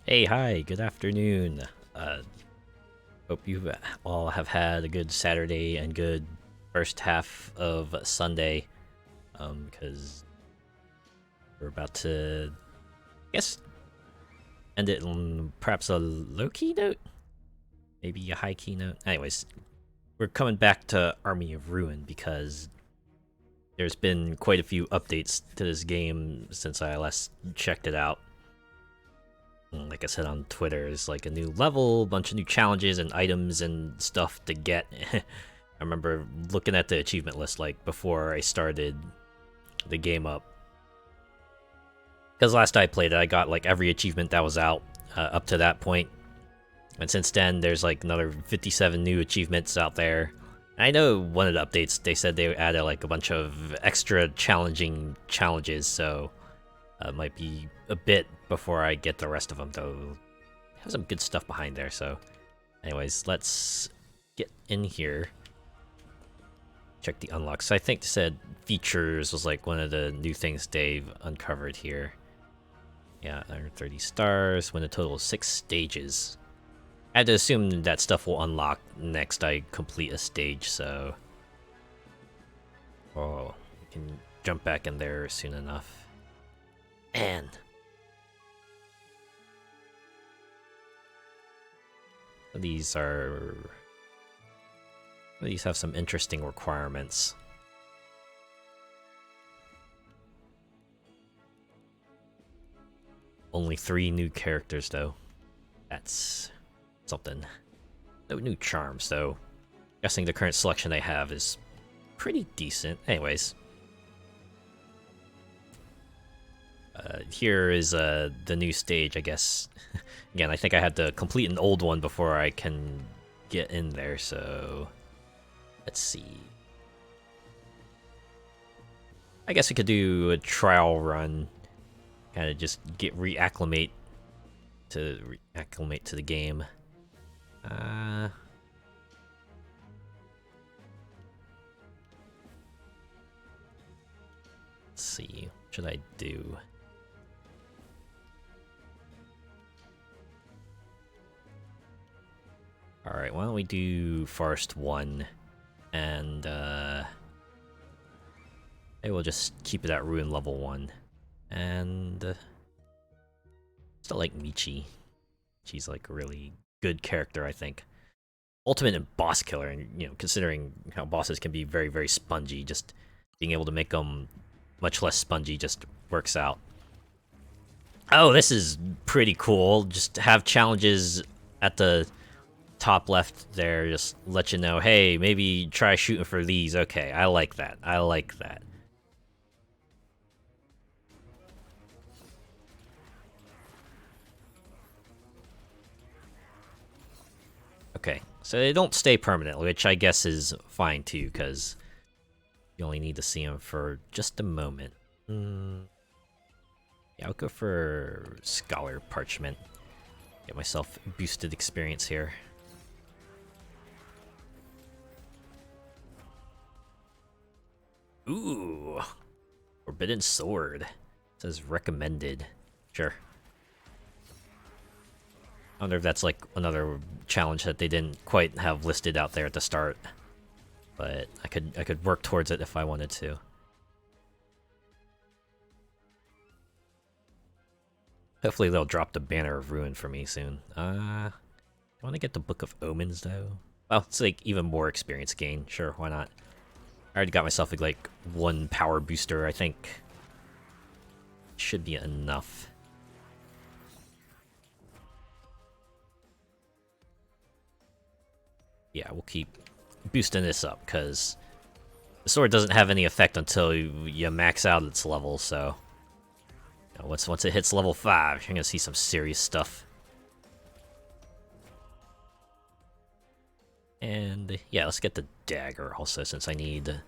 Hey, hi, good afternoon. Hope you all have had a good Saturday and good first half of Sunday. Because we're about to, I guess, end it on perhaps a low key note, maybe a high key note. Anyways, we're coming back to Army of Ruin because there's been quite a few updates to this game since I last checked it out. Like I said on Twitter, it's like a new level, a bunch of new challenges and items and stuff to get. I remember looking at the achievement list like before I started the game up. Because last I played it, I got like every achievement that was out up to that point. And since then, there's like another 57 new achievements out there. I know one of the updates, they said they added like a bunch of extra challenging challenges, so might be a bit before I get the rest of them, though. Have some good stuff behind there, so... Anyways, let's get in here. Check the unlocks. So I think they said features was like one of the new things Dave uncovered here. Yeah, 130 stars, win a total of 6 stages. I had to assume that stuff will unlock next I complete a stage, so... Oh, we can jump back in there soon enough. And these have some interesting requirements. Only 3 new characters though. That's something. No new charms though. Guessing the current selection they have is pretty decent. Anyways. Here is the new stage, I guess. Again, I think I had to complete an old one before I can get in there, so... Let's see. I guess we could do a trial run. Kind of just get reacclimate to the game. Let's see. What should I do? Alright, why don't we do Forest 1, and maybe we'll just keep it at Ruin level 1. And still like Michi. She's like a really good character, I think. Ultimate and boss killer, and you know, considering how bosses can be very, very spongy, just being able to make them much less spongy just works out. Oh, this is pretty cool. Just have challenges at the top left there, just let you know, hey, maybe try shooting for these. Okay, I like that. I like that. Okay, so they don't stay permanently, which I guess is fine too, because you only need to see them for just a moment. Yeah, I'll go for Scholar Parchment. Get myself boosted experience here. Ooh, Forbidden Sword. It says recommended. Sure. I wonder if that's like another challenge that they didn't quite have listed out there at the start. But I could work towards it if I wanted to. Hopefully they'll drop the Banner of Ruin for me soon. I want to get the Book of Omens though. Well, it's like even more experience gain. Sure, why not? I already got myself like 1 power booster, I think. Should be enough. Yeah, we'll keep boosting this up, because the sword doesn't have any effect until you max out its level, so... You know, once it hits level 5, you're gonna see some serious stuff. And yeah, let's get the dagger also, since I need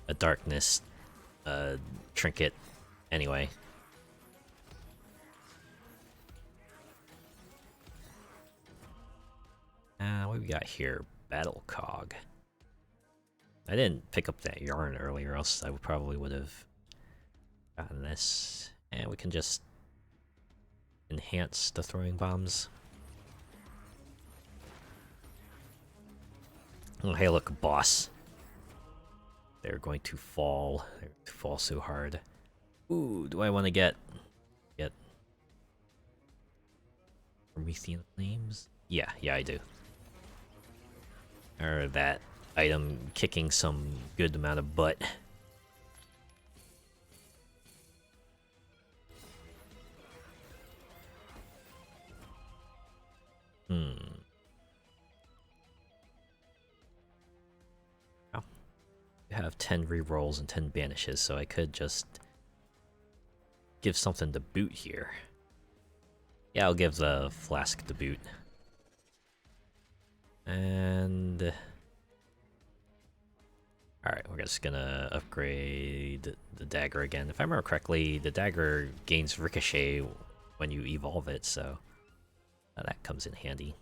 a darkness trinket anyway. What do we got here? Battle Cog. I didn't pick up that yarn earlier, else I probably would have gotten this. And we can just enhance the throwing bombs. Oh, hey, look, boss. They're going to fall. They're going to fall so hard. Ooh, do I want to get Promethean flames? Yeah, I do. Or that item kicking some good amount of butt. Oh. I have 10 rerolls and 10 banishes, so I could just give something to boot here. Yeah, I'll give the flask to boot. And alright, we're just gonna upgrade the dagger again. If I remember correctly, the dagger gains ricochet when you evolve it, so that comes in handy.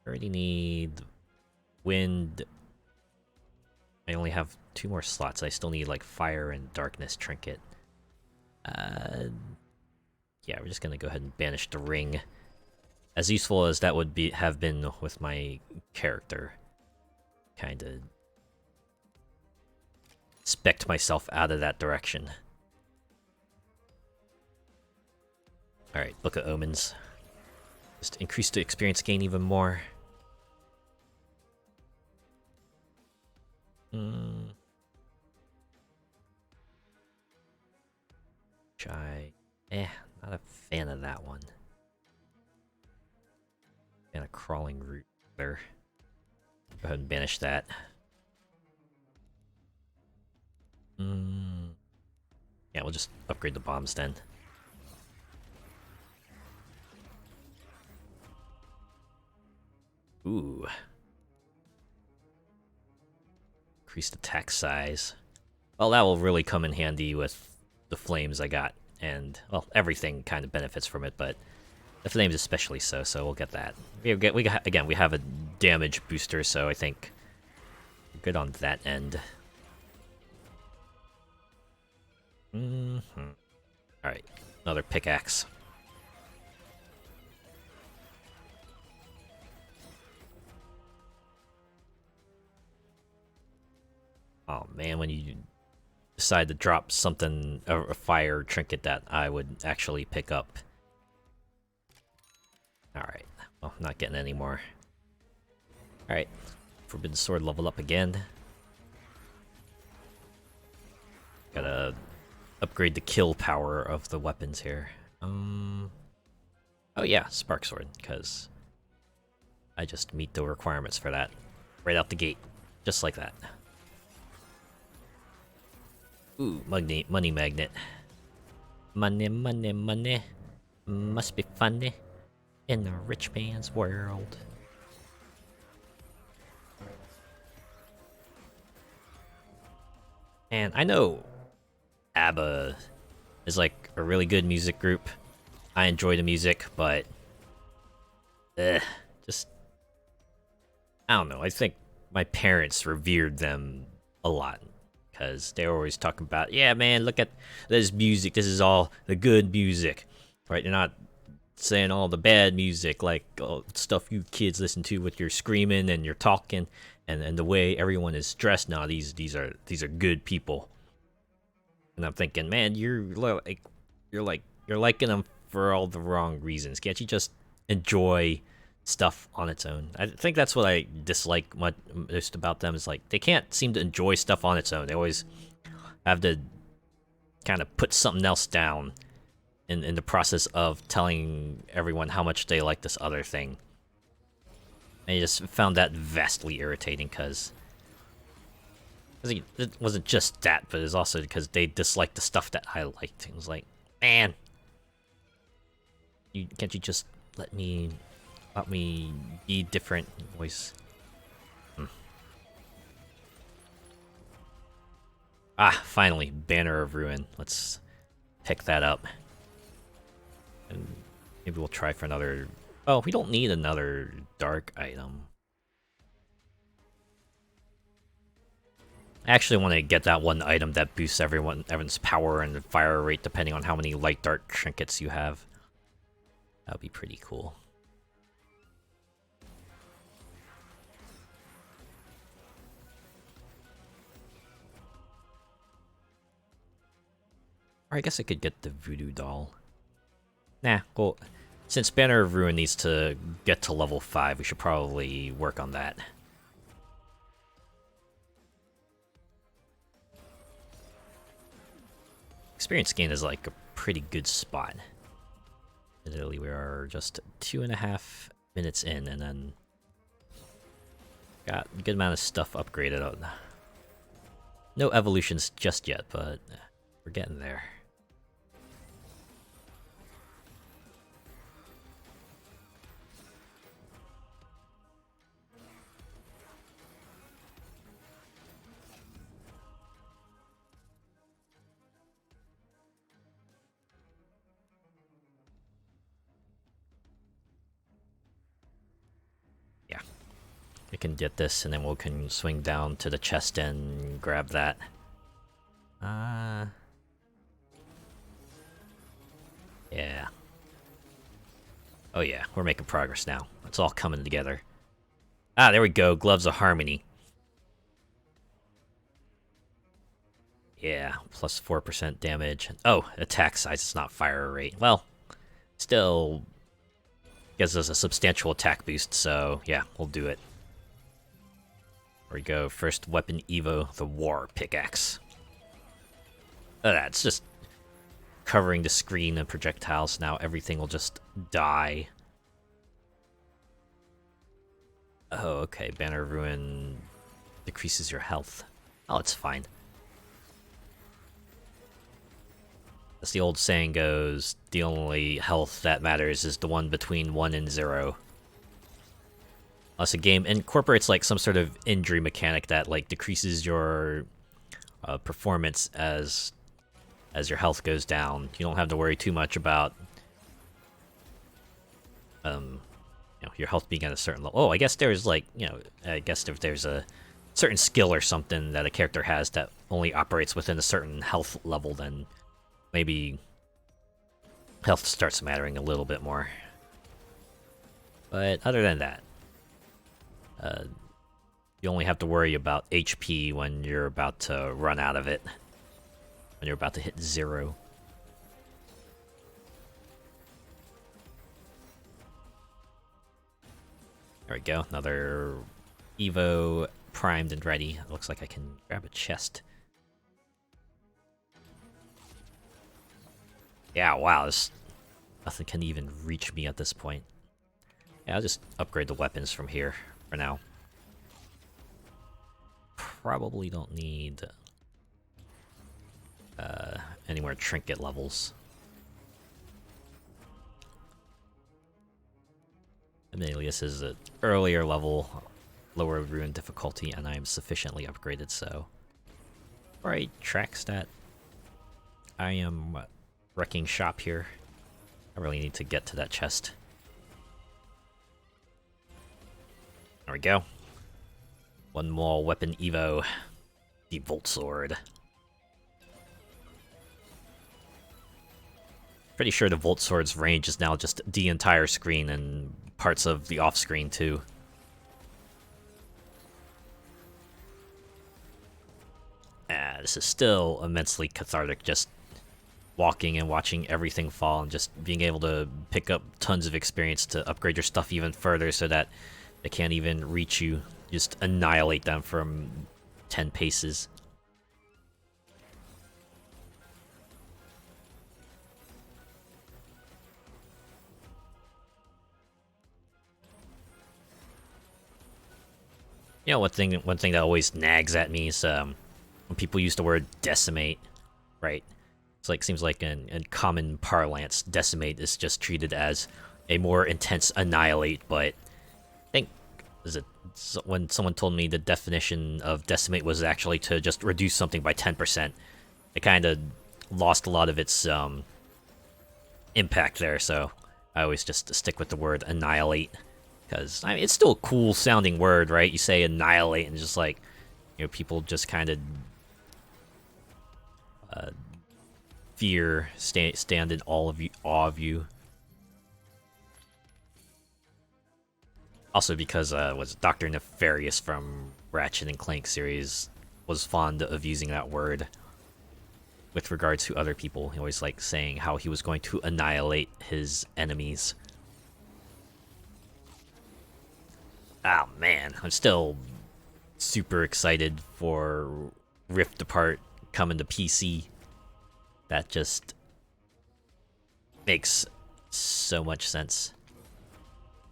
I already need wind. I only have 2 more slots. I still need like fire and darkness trinket. Yeah, we're just gonna go ahead and banish the ring. As useful as that would have been with my character, kinda spec'd myself out of that direction. Alright, Book of Omens. Just increase the experience gain even more. Not a fan of that one. And a crawling root there. Go ahead and banish that. Yeah, we'll just upgrade the bombs then. Ooh. Increased attack size. Well, that will really come in handy with the flames I got. And, well, everything kind of benefits from it, but the flames especially so we'll get that. Again, we have a damage booster, so I think we're good on that end. Alright, another pickaxe. Oh man, when you decide to drop something, a fire trinket that I would actually pick up. Alright, well, I'm not getting any more. Alright, Forbidden Sword level up again. Gotta upgrade the kill power of the weapons here. Oh yeah, Spark Sword, because I just meet the requirements for that. Right out the gate, just like that. Ooh, money magnet. Money. Must be funny in a rich man's world. And I know ABBA is like a really good music group. I enjoy the music, but just I don't know. I think my parents revered them a lot. Because they were always talking about, yeah, man, look at this music. This is all the good music, right? They're not saying all the bad music, like stuff you kids listen to with your screaming and your talking, and the way everyone is dressed now. These are good people. And I'm thinking, man, you're liking them for all the wrong reasons. Can't you just enjoy stuff on its own? I think that's what I dislike most about them, is like they can't seem to enjoy stuff on its own. They always have to kind of put something else down in the process of telling everyone how much they like this other thing. I just found that vastly irritating, because it wasn't just that, but it's also because they disliked the stuff that I liked. It was like, man, can't you just let me be different voice? Ah, finally, Banner of Ruin. Let's pick that up. And maybe we'll try for another... Oh, we don't need another dark item. I actually want to get that one item that boosts everyone's power and fire rate depending on how many light dart trinkets you have. That would be pretty cool. Or I guess I could get the voodoo doll. Nah, well, since Banner of Ruin needs to get to level 5, we should probably work on that. Experience gain is like a pretty good spot. Literally, we are just 2.5 minutes in, and then got a good amount of stuff upgraded on. No evolutions just yet, but we're getting there. Yeah. We can get this, and then we can swing down to the chest and grab that. Yeah. Oh yeah, we're making progress now. It's all coming together. Ah, there we go. Gloves of Harmony. Yeah, plus 4% damage. Oh, attack size is not fire rate. Well, still gives us a substantial attack boost, so yeah, we'll do it. There we go. First weapon Evo, the War Pickaxe. It's just covering the screen and projectiles. Now everything will just die. Oh, okay. Banner of Ruin decreases your health. Oh, it's fine. As the old saying goes, the only health that matters is the one between 1 and 0. Unless a game incorporates like some sort of injury mechanic that like decreases your performance as your health goes down, you don't have to worry too much about your health being at a certain level. Oh, I guess there's like, I guess if there's a certain skill or something that a character has that only operates within a certain health level, then maybe health starts mattering a little bit more. But other than that, you only have to worry about HP when you're about to run out of it. When you're about to hit 0. There we go. Another Evo primed and ready. It looks like I can grab a chest. Yeah, wow. Nothing can even reach me at this point. Yeah, I'll just upgrade the weapons from here for now. Probably don't need any more trinket levels. Amelius is an earlier level, lower ruin difficulty, and I am sufficiently upgraded, so... Alright, track stat. I am wrecking shop here. I really need to get to that chest. There we go. One more weapon Evo. The Volt Sword. Pretty sure the Volt Sword's range is now just the entire screen and parts of the off-screen too. This is still immensely cathartic, just walking and watching everything fall and just being able to pick up tons of experience to upgrade your stuff even further so that they can't even reach you. Just annihilate them from 10 paces. You know, one thing that always nags at me is when people use the word decimate, right? It's like, seems like in common parlance, decimate is just treated as a more intense annihilate, but I think when someone told me the definition of decimate was actually to just reduce something by 10%, it kind of lost a lot of its impact there, so I always just stick with the word annihilate. Because, I mean, it's still a cool sounding word, right? You say annihilate and just like, people just kind of stand in awe of you. Also because was Dr. Nefarious from Ratchet and Clank series was fond of using that word with regards to other people. He always liked saying how he was going to annihilate his enemies. Oh man, I'm still super excited for Rift Apart coming to PC. That just makes so much sense.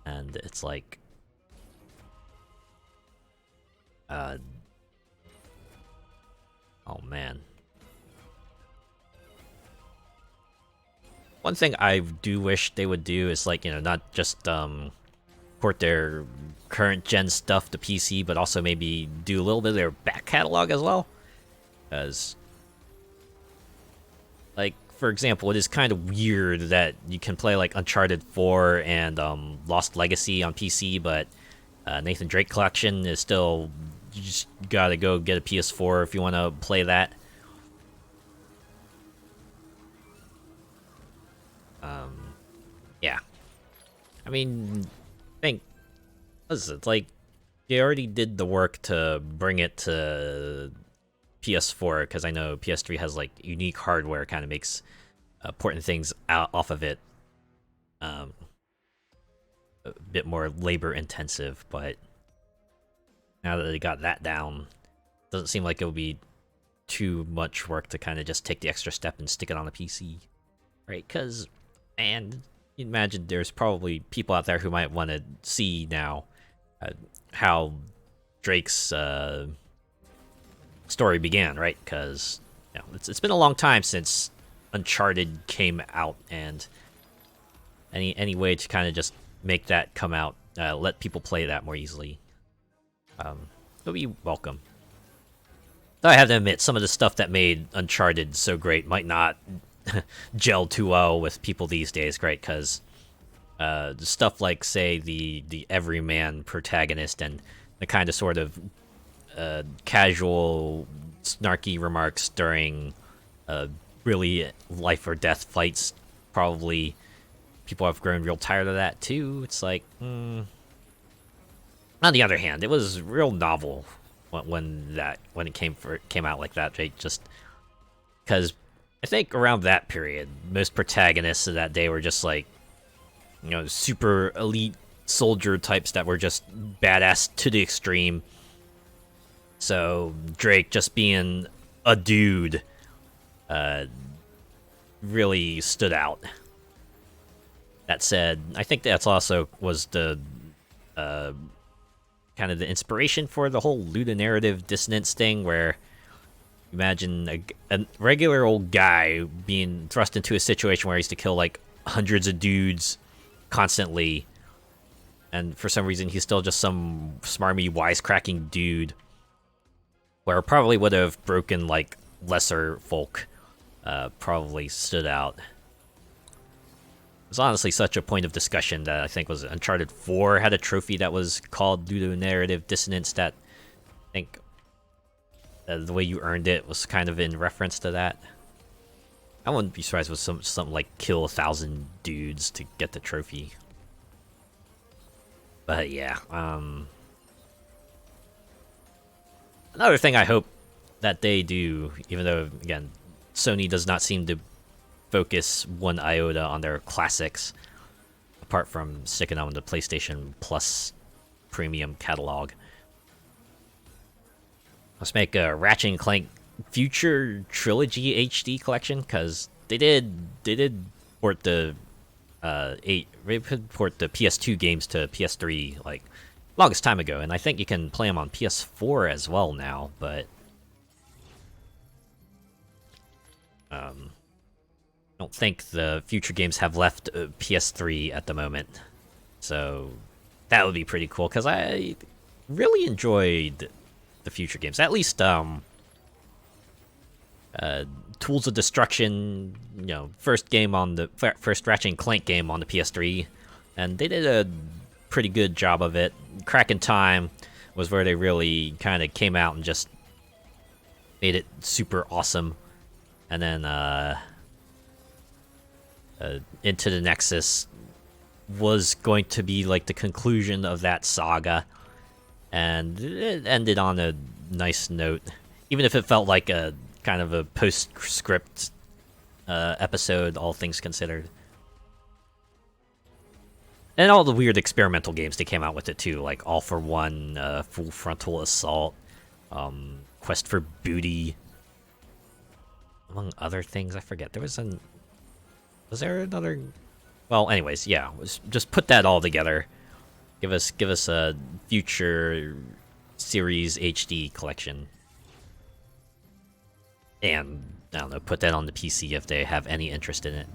And it's like oh man. One thing I do wish they would do is like, not just port their current gen stuff to PC, but also maybe do a little bit of their back catalog as well. Because, like, for example, it is kind of weird that you can play like Uncharted 4 and Lost Legacy on PC, but Nathan Drake Collection is still, you just gotta go get a PS4 if you want to play that. Yeah. I mean, it's like, they already did the work to bring it to PS4, because I know PS3 has like unique hardware, kind of makes porting things out off of it a bit more labor intensive, but now that they got that down, doesn't seem like it would be too much work to kind of just take the extra step and stick it on the PC, right? Because, man, you imagine there's probably people out there who might want to see now how Drake's story began, right? Because it's been a long time since Uncharted came out, and any way to kind of just make that come out, let people play that more easily, it'll be welcome. Though I have to admit, some of the stuff that made Uncharted so great might not gel too well with people these days, right? Because stuff like, say, the everyman protagonist and the kind of sort of casual, snarky remarks during really life or death fights, probably people have grown real tired of that too. It's like, on the other hand, it was real novel when it came out like that, right? Just because I think around that period, most protagonists of that day were just like, super elite soldier types that were just badass to the extreme. So Drake just being a dude really stood out. That said, I think that's also was the kind of the inspiration for the whole ludonarrative dissonance thing, where imagine a regular old guy being thrust into a situation where he has to kill like hundreds of dudes constantly, and for some reason he's still just some smarmy wisecracking dude, where it probably would have broken like lesser folk, probably stood out. It was honestly such a point of discussion that I think was Uncharted 4 had a trophy that was called ludonarrative dissonance, that I think the way you earned it was kind of in reference to that. I wouldn't be surprised with something like kill 1,000 dudes to get the trophy. But yeah, another thing I hope that they do, even though, again, Sony does not seem to focus one iota on their classics, apart from sticking on the PlayStation Plus premium catalog. Let's make a Ratchet and Clank Future Trilogy HD collection, because they did port the port the PS2 games to PS3 like longest time ago, and I think you can play them on PS4 as well now, but I don't think the future games have left PS3 at the moment, so that would be pretty cool, because I really enjoyed the future games. At least Tools of Destruction, first game on the first Ratchet and Clank game on the PS3, and they did a pretty good job of it. Crack in Time was where they really kind of came out and just made it super awesome. And then Into the Nexus was going to be like the conclusion of that saga, and it ended on a nice note, even if it felt like a kind of a postscript episode, all things considered. And all the weird experimental games they came out with it too, like All for One, Full Frontal Assault, Quest for Booty, among other things. I forget. Was there another? Well, anyways, yeah. Just put that all together. Give us a future series HD collection, and I don't know, put that on the PC if they have any interest in it.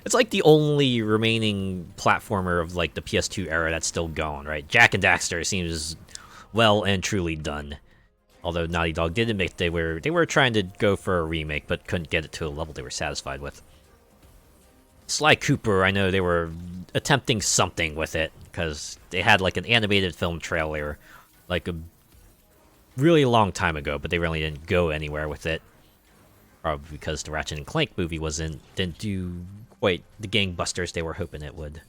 It's like the only remaining platformer of like the PS2 era that's still going, right? Jak and Daxter seems well and truly done. Although Naughty Dog did admit they were trying to go for a remake, but couldn't get it to a level they were satisfied with. Sly Cooper, I know they were attempting something with it, because they had like an animated film trailer like a really long time ago, but they really didn't go anywhere with it. Probably because the Ratchet and Clank movie didn't do quite the gangbusters they were hoping it would.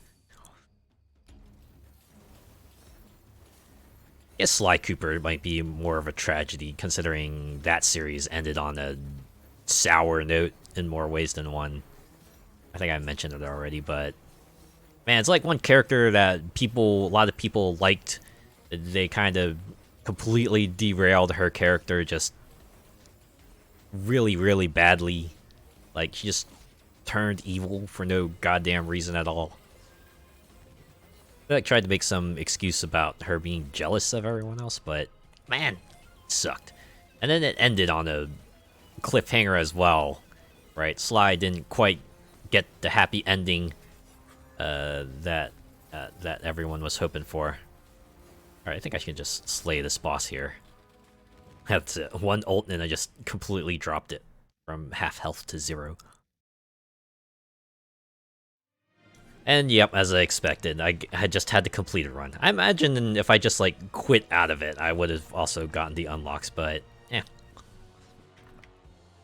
I guess Sly Cooper might be more of a tragedy, considering that series ended on a sour note in more ways than one. I think I mentioned it already, but man, it's like one character that a lot of people liked. They kind of completely derailed her character just really, really badly. Like, she just turned evil for no goddamn reason at all. I like tried to make some excuse about her being jealous of everyone else, but man, it sucked. And then it ended on a cliffhanger as well, right? Sly didn't quite get the happy ending that everyone was hoping for. Alright, I think I should just slay this boss here. That's it. One ult and I just completely dropped it from half health to 0. And yep, as I expected, I had just had to complete a run. I imagine if I just like quit out of it, I would have also gotten the unlocks, but yeah.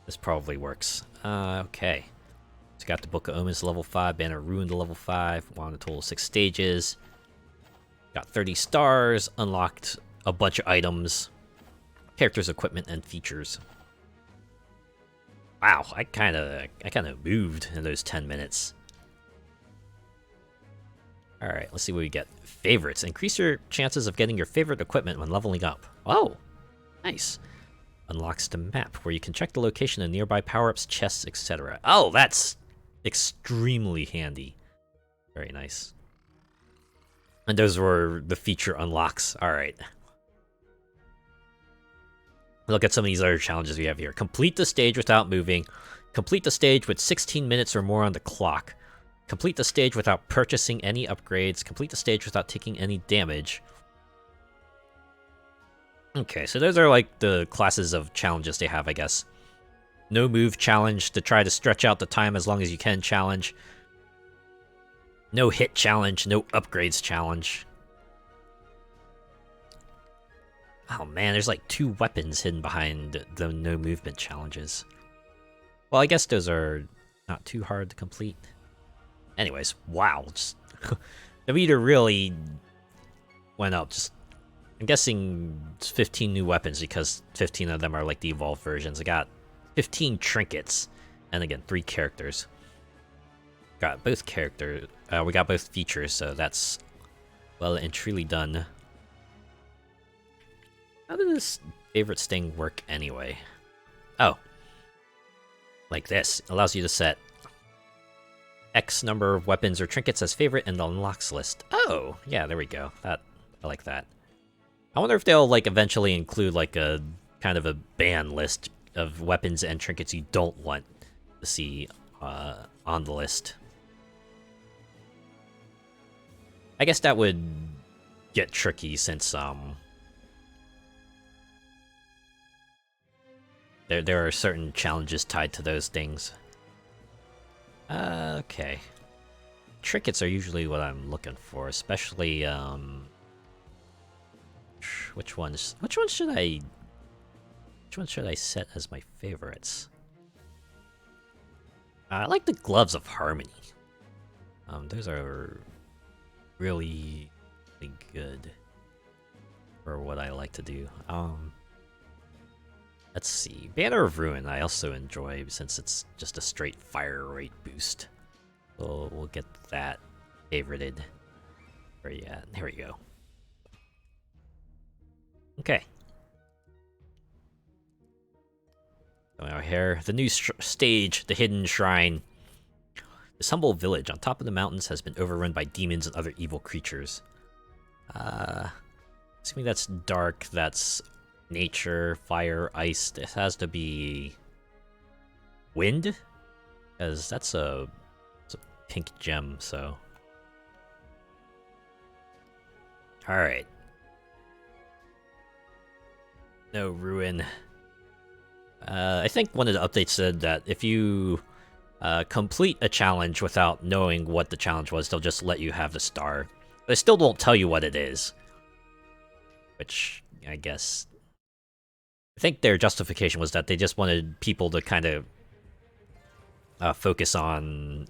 This probably works. Okay. So got the Book of Omens level 5, Banner of Ruin to level 5, we're on a total of 6 stages. Got 30 stars, unlocked a bunch of items, characters, equipment, and features. Wow, I kind of moved in those 10 minutes. Alright, let's see what we get. Favorites. Increase your chances of getting your favorite equipment when leveling up. Oh, nice. Unlocks the map, where you can check the location of nearby power-ups, chests, etc. Oh, that's extremely handy. Very nice. And those were the feature unlocks. Alright. Look at some of these other challenges we have here. Complete the stage without moving. Complete the stage with 16 minutes or more on the clock. Complete the stage without purchasing any upgrades. Complete the stage without taking any damage. Okay, so those are like the classes of challenges they have, I guess. No move challenge, to try to stretch out the time as long as you can challenge. No hit challenge, no upgrades challenge. Oh man, there's like 2 weapons hidden behind the no movement challenges. Well, I guess those are not too hard to complete. Anyways, wow, just the meter really went up. Just, I'm guessing it's 15 new weapons because 15 of them are like the evolved versions. I got 15 trinkets, and again, 3 characters. Got both characters. We got both features, so that's well and truly done. How does this favorites thing work anyway? Oh, like this. It allows you to set X number of weapons or trinkets as favorite in the unlocks list. Oh, yeah, there we go. I like that. I wonder if they'll like eventually include like a kind of a ban list of weapons and trinkets you don't want to see on the list. I guess that would get tricky since there are certain challenges tied to those things. Okay. Trinkets are usually what I'm looking for, especially, Which ones should I set as my favorites? I like the Gloves of Harmony. Those are really, really good for what I like to do. Let's see. Banner of Ruin I also enjoy since it's just a straight fire rate boost. So we'll get that favorited. Where you at? Here we go. Okay. So now here, the new stage, the Hidden Shrine. This humble village on top of the mountains has been overrun by demons and other evil creatures. Assuming that's dark, that's nature, fire, ice. This has to be wind, because it's a pink gem. So, all right. No ruin. I think one of the updates said that if you complete a challenge without knowing what the challenge was, they'll just let you have the star. They still won't tell you what it is. Which, I guess... I think their justification was that they just wanted people to kind of focus on,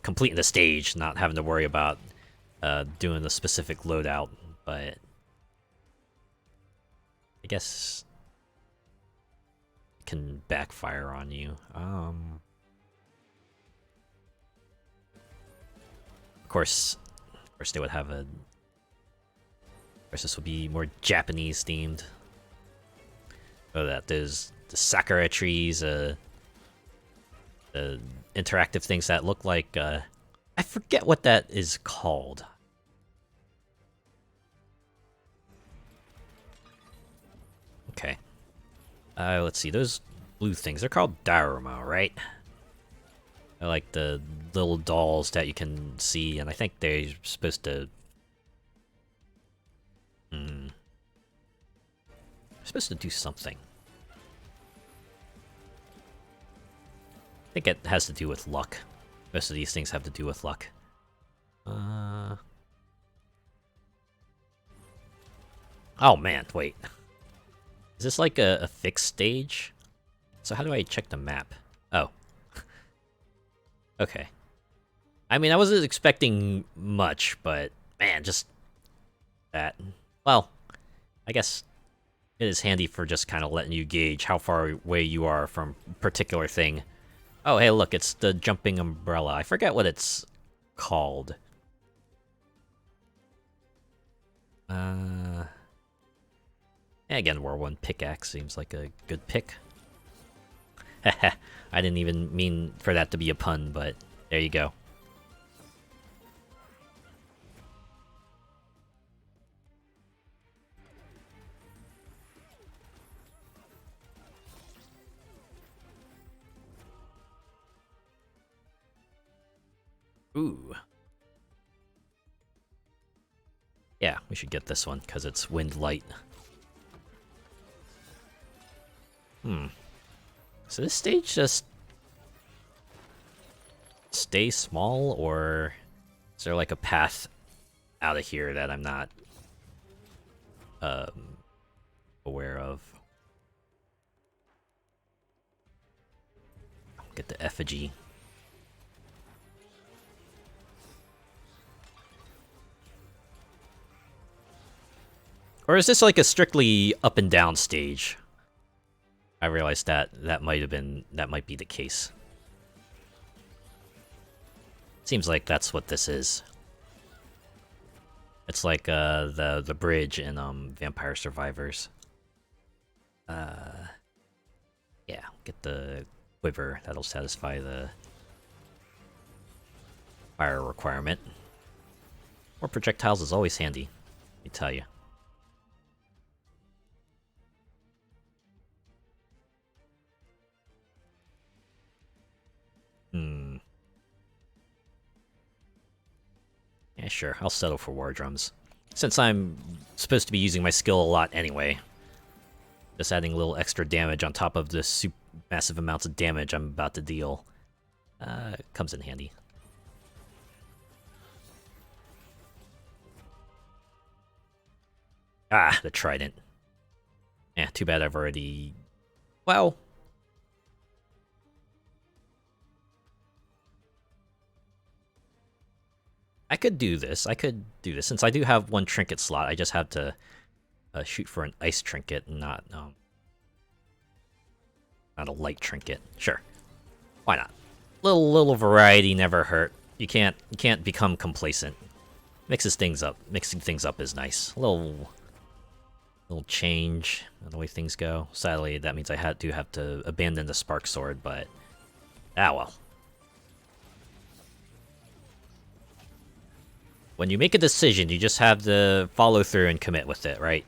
completing the stage, not having to worry about doing the specific loadout, but... I guess... it can backfire on you. Of course they would have a... Of course, this would be more Japanese themed. So that there's the sakura trees, the interactive things that look like, I forget what that is called. Okay. Let's see, those blue things, they're called diorama, right? They're like the little dolls that you can see, and I think they're supposed to... supposed to do something. I think it has to do with luck. Most of these things have to do with luck. Oh man, wait. Is this like a fixed stage? So how do I check the map? Oh. Okay. I mean, I wasn't expecting much, but man, just that. Well, I guess it is handy for just kind of letting you gauge how far away you are from a particular thing. Oh, hey, look, it's the jumping umbrella. I forget what it's called. Yeah, again, War 1 pickaxe seems like a good pick. Haha, I didn't even mean for that to be a pun, but there you go. Ooh. Yeah, we should get this one, because it's wind light. So this stage just... stay small, or... is there like a path out of here that I'm not... aware of? Get the effigy. Or is this like a strictly up and down stage? I realized that might be the case. Seems like that's what this is. It's like the bridge in Vampire Survivors. Yeah, get the quiver, that'll satisfy the fire requirement. More projectiles is always handy, let me tell you. Yeah, sure, I'll settle for war drums. Since I'm supposed to be using my skill a lot anyway. Just adding a little extra damage on top of the massive amounts of damage I'm about to deal. Comes in handy. Ah, the trident. Yeah, too bad I've already... Well... I could do this. Since I do have one trinket slot, I just have to shoot for an ice trinket and not a light trinket. Sure. Why not? Little variety never hurt. You can't become complacent. Mixes things up. Mixing things up is nice. Little change in the way things go. Sadly, that means I do have to abandon the spark sword, but well. When you make a decision, you just have to follow through and commit with it, right?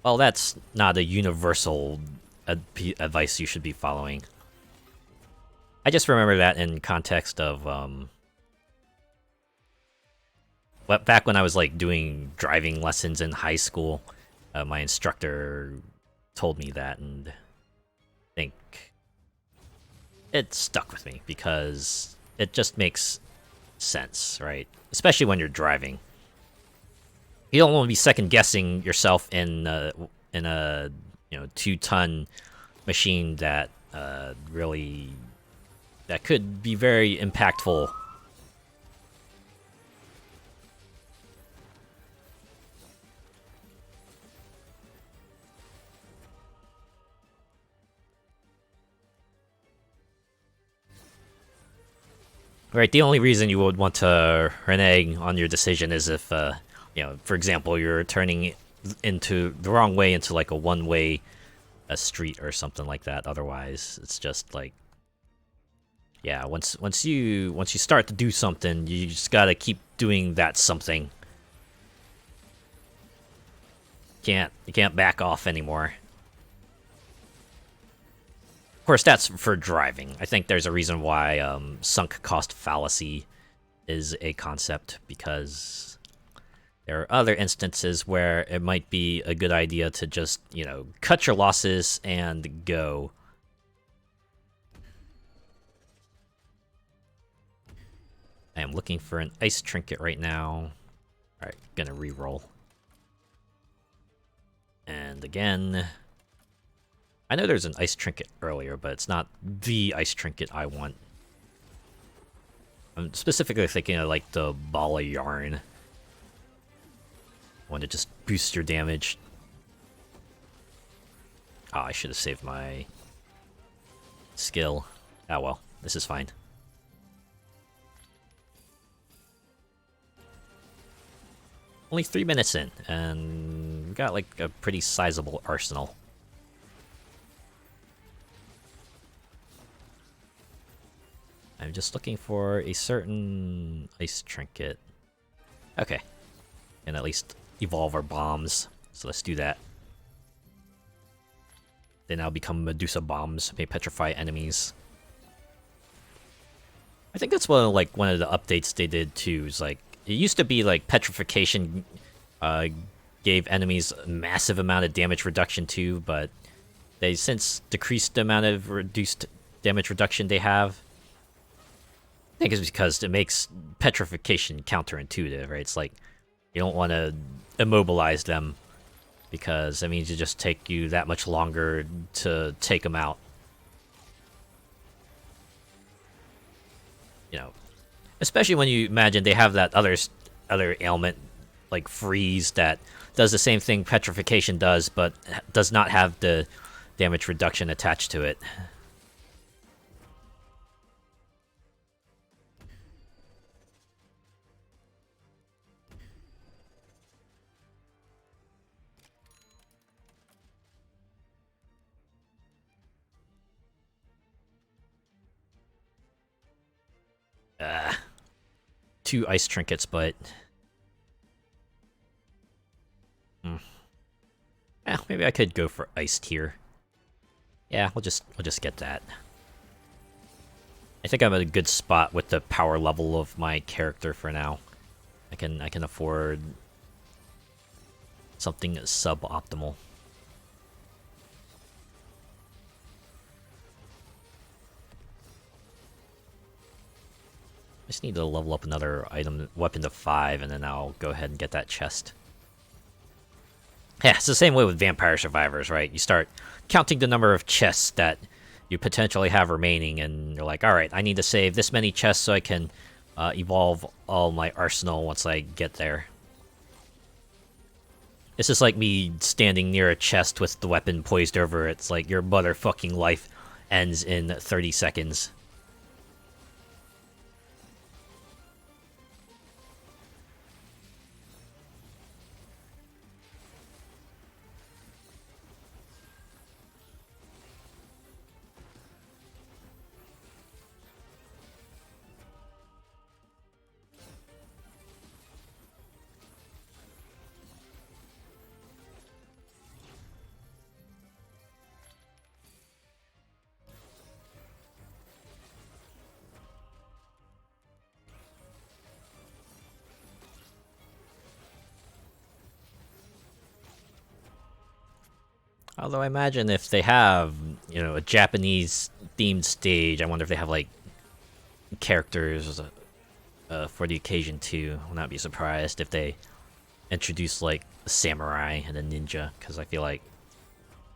Well, that's not a universal advice you should be following. I just remember that in context of, back when I was, like, doing driving lessons in high school, my instructor told me that, and I think it stuck with me, because it just makes sense, right? Especially when you're driving. You don't want to be second-guessing yourself in a 2-ton machine that really... that could be very impactful. Right, the only reason you would want to renege on your decision is if, for example, you're turning into the wrong way into like a one-way street or something like that. Otherwise, it's just like, yeah, once you start to do something, you just gotta keep doing that something. You can't back off anymore. Of course, that's for driving. I think there's a reason why sunk cost fallacy is a concept, because there are other instances where it might be a good idea to just, cut your losses and go. I am looking for an ice trinket right now. Alright, gonna re-roll. And again... I know there's an ice trinket earlier, but it's not the ice trinket I want. I'm specifically thinking of, like, the ball of yarn. One to just boost your damage. Oh, I should have saved my skill. Ah, well, this is fine. Only 3 minutes in, and we got, like, a pretty sizable arsenal. I'm just looking for a certain ice trinket. Okay. And at least evolve our bombs. So let's do that. They now become Medusa bombs, may petrify enemies. I think that's one of the updates they did too. Is like, it used to be like petrification gave enemies a massive amount of damage reduction too, but they since decreased the amount of reduced damage reduction they have. I think it's because it makes petrification counterintuitive, right? It's like, you don't want to immobilize them, because that means it just take you that much longer to take them out. Especially when you imagine they have that other ailment, like freeze, that does the same thing petrification does, but does not have the damage reduction attached to it. Two ice trinkets, but maybe I could go for iced here. Yeah, we'll just get that. I think I'm at a good spot with the power level of my character for now. I can afford something suboptimal. Just need to level up another weapon to 5, and then I'll go ahead and get that chest. Yeah, it's the same way with Vampire Survivors, right? You start counting the number of chests that you potentially have remaining, and you're like, alright, I need to save this many chests so I can evolve all my arsenal once I get there. It's just like me standing near a chest with the weapon poised over it. It's like your motherfucking life ends in 30 seconds. Although I imagine if they have, you know, a Japanese themed stage, I wonder if they have like characters for the occasion too. I will not be surprised if they introduce like a samurai and a ninja, because I feel like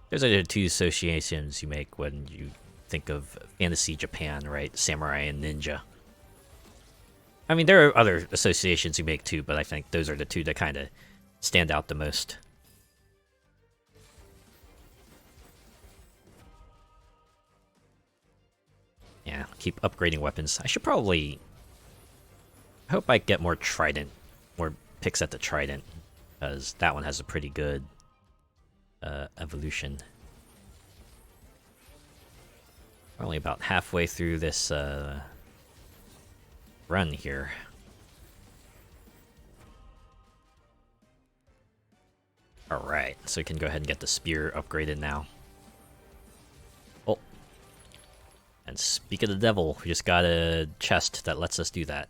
those are the two associations you make when you think of fantasy Japan, right? Samurai and ninja. I mean, there are other associations you make too, but I think those are the two that kind of stand out the most. Yeah, keep upgrading weapons. I should probably... I hope I get more trident, more picks at the trident, because that one has a pretty good evolution. We're only about halfway through this run here. Alright, so we can go ahead and get the spear upgraded now. Oh. And speak of the devil, we just got a chest that lets us do that.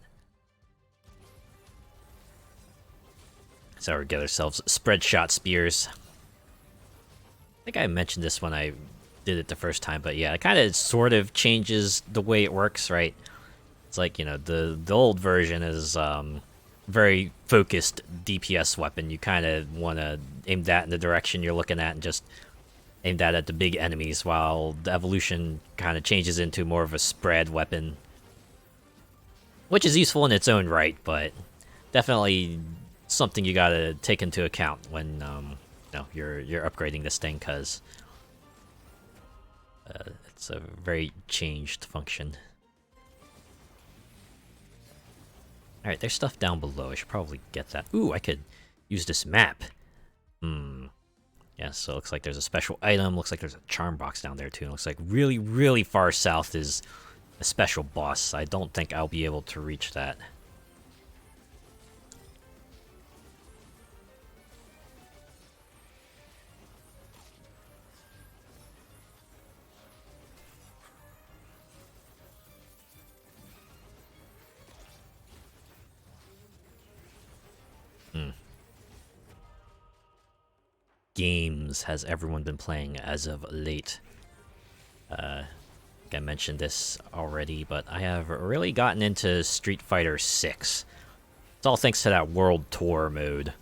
So we get ourselves spread shot spears. I think I mentioned this when I did it the first time, but yeah, it kind of sort of changes the way it works, right? It's like, you know, the old version is very focused DPS weapon. You kind of want to aim that in the direction you're looking at and just aim that at the big enemies, while the evolution kind of changes into more of a spread weapon, which is useful in its own right, but definitely something you gotta take into account when you know, you're upgrading this thing, because it's a very changed function. Alright, there's stuff down below. I should probably get that. Ooh, I could use this map. Yeah, so it looks like there's a special item. Looks like there's a charm box down there, too. It looks like really, really far south is a special boss. I don't think I'll be able to reach that. Games has everyone been playing as of late? I think I mentioned this already, but I have really gotten into Street Fighter 6. It's all thanks to that World Tour mode.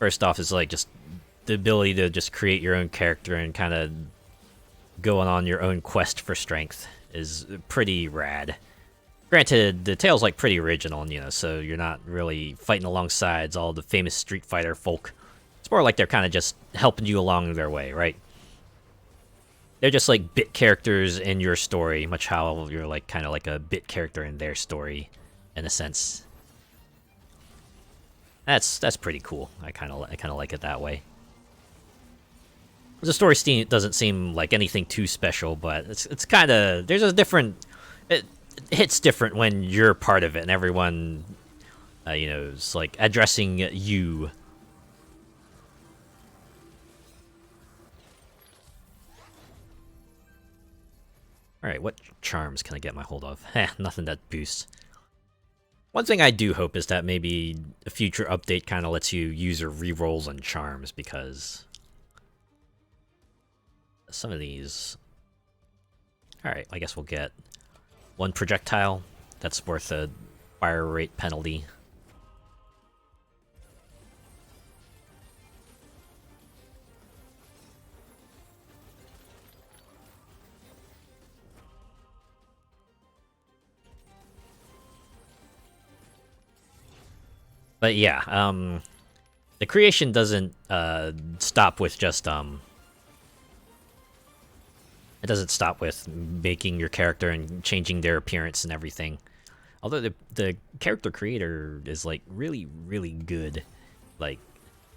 First off, is like just the ability to just create your own character and kind of going on your own quest for strength is pretty rad. Granted, the tale's like pretty original, and you know, so you're not really fighting alongside all the famous Street Fighter folk. It's more like they're kind of just helping you along their way, right? They're just like bit characters in your story, much how you're like kind of like a bit character in their story, in a sense. That's pretty cool. I kind of like it that way. The story doesn't seem like anything too special, but it's kind of, there's a different, it hits different when you're part of it and everyone, you know, is like addressing you. Alright, what charms can I get my hold of? Nothing that boosts. One thing I do hope is that maybe a future update kind of lets you use your rerolls on charms, because some of these... Alright, I guess we'll get one projectile. that's worth a fire rate penalty. But yeah, the creation doesn't stop with just it doesn't stop with making your character and changing their appearance and everything. Although the character creator is like really good. Like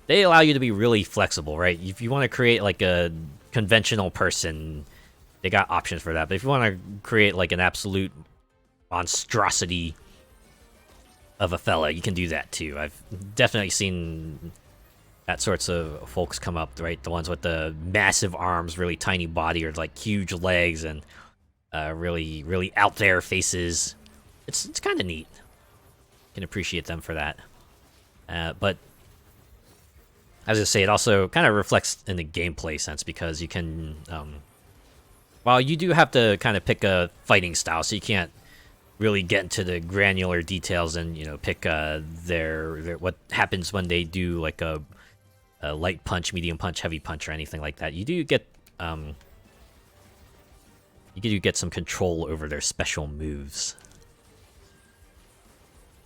they allow you to be really flexible, right? If you want to create like a conventional person, they got options for that. But if you want to create like an absolute monstrosity of a fella, you can do that too. I've definitely seen that sorts of folks come up, right? The ones with the massive arms, really tiny body, or like huge legs and really out there faces. It's kind of neat. Can appreciate them for that. But I was gonna say, it also kind of reflects in the gameplay sense, because you can, while you do have to kind of pick a fighting style, so you can't really get into the granular details and pick their what happens when they do like a light punch, medium punch, heavy punch, or anything like that. You do get some control over their special moves.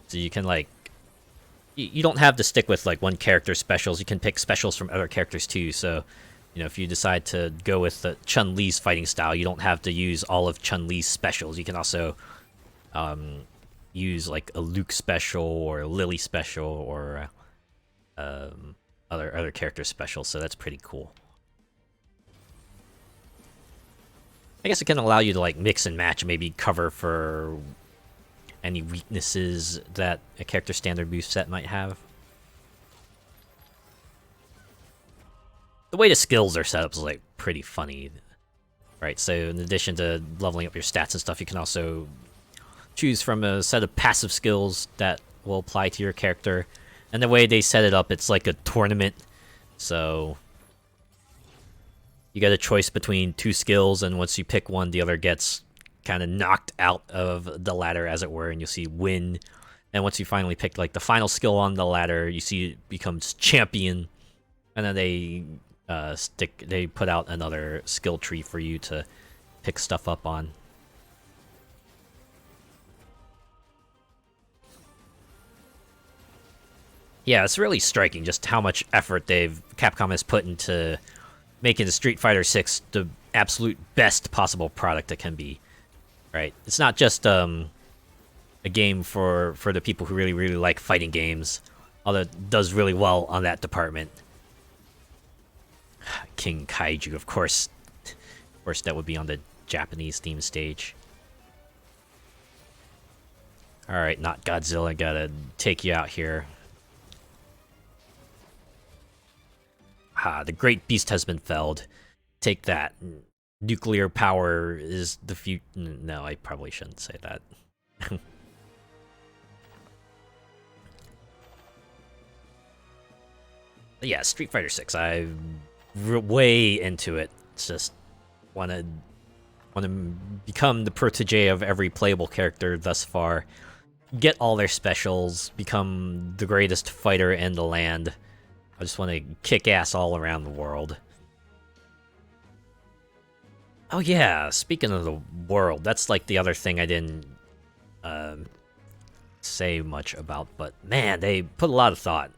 So you can like, you don't have to stick with like one character's specials. You can pick specials from other characters too. So, if you decide to go with the Chun-Li's fighting style, you don't have to use all of Chun-Li's specials. You can also use like a Luke special or a Lily special or other character specials. So that's pretty cool. I guess it can allow you to like mix and match, maybe cover for any weaknesses that a character standard moveset might have. The way the skills are set up is like pretty funny, right? So in addition to leveling up your stats and stuff, you can also choose from a set of passive skills that will apply to your character. And the way they set it up, it's like a tournament. So you get a choice between two skills, and once you pick one, the other gets kind of knocked out of the ladder, as it were, and you'll see win. And once you finally pick like the final skill on the ladder, you see it becomes champion. And then they put out another skill tree for you to pick stuff up on. Yeah, it's really striking just how much effort Capcom has put into making the Street Fighter 6 the absolute best possible product it can be. Right? It's not just a game for the people who really like fighting games, although it does really well on that department. King Kaiju, of course. Of course, that would be on the Japanese theme stage. Alright, not Godzilla, gotta take you out here. The great beast has been felled. Take that. Nuclear power is the future. No, I probably shouldn't say that. Yeah, Street Fighter 6. I'm way into it. It's just want to become the protege of every playable character thus far. Get all their specials. Become the greatest fighter in the land. I just want to kick ass all around the world. Oh yeah, speaking of the world, that's like the other thing I didn't say much about, but man, they put a lot of thought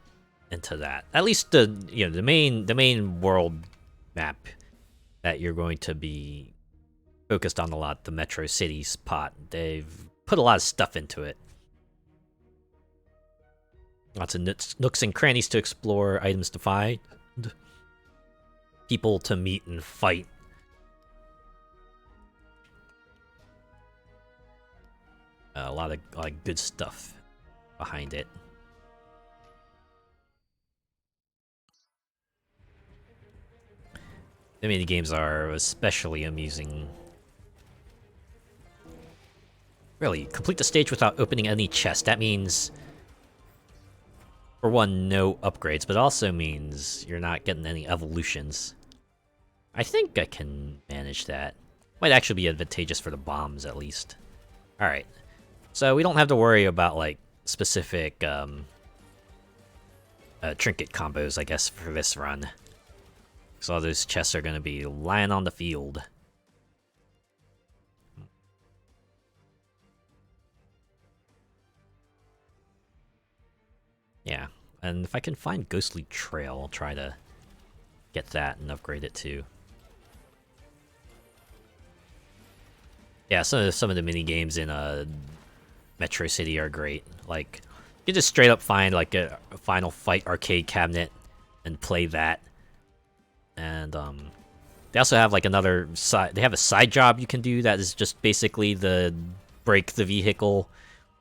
into that. At least the main world map that you're going to be focused on a lot, the Metro City spot. They've put a lot of stuff into it. Lots of nooks and crannies to explore, items to find, people to meet and fight. A lot of good stuff behind it. The mini games are especially amusing. Really, complete the stage without opening any chest. That means, for one, no upgrades, but also means you're not getting any evolutions. I think I can manage that. Might actually be advantageous for the bombs, at least. Alright. So we don't have to worry about like specific trinket combos, I guess, for this run. Because all those chests are going to be lying on the field. Yeah, and if I can find Ghostly Trail, I'll try to get that and upgrade it too. Yeah, some of the mini games in Metro City are great. Like, you can just straight up find like a Final Fight arcade cabinet and play that. And they also have like another side. They have a side job you can do that is just basically the break the vehicle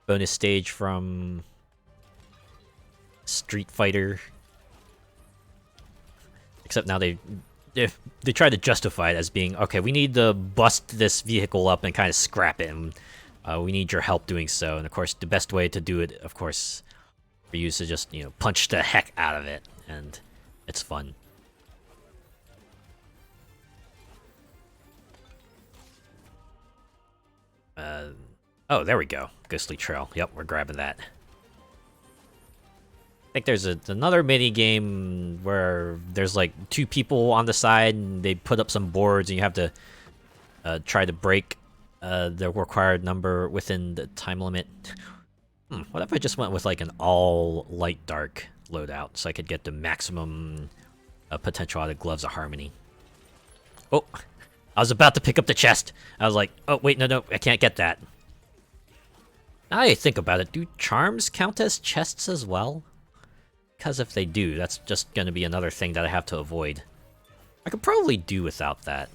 bonus stage from Street Fighter. Except now they try to justify it as being, okay, we need to bust this vehicle up and kind of scrap it, and we need your help doing so. And of course, the best way to do it, of course, for you is to just, you know, punch the heck out of it, and it's fun. Oh, there we go. Ghostly Trail. Yep, we're grabbing that. I think there's another mini game where there's like 2 people on the side and they put up some boards and you have to try to break the required number within the time limit. What if I just went with like an all light dark loadout so I could get the maximum potential out of Gloves of Harmony? Oh, I was about to pick up the chest. I was like, oh wait, no, I can't get that. Now I think about it, do charms count as chests as well? Because if they do, that's just gonna be another thing that I have to avoid. I could probably do without that.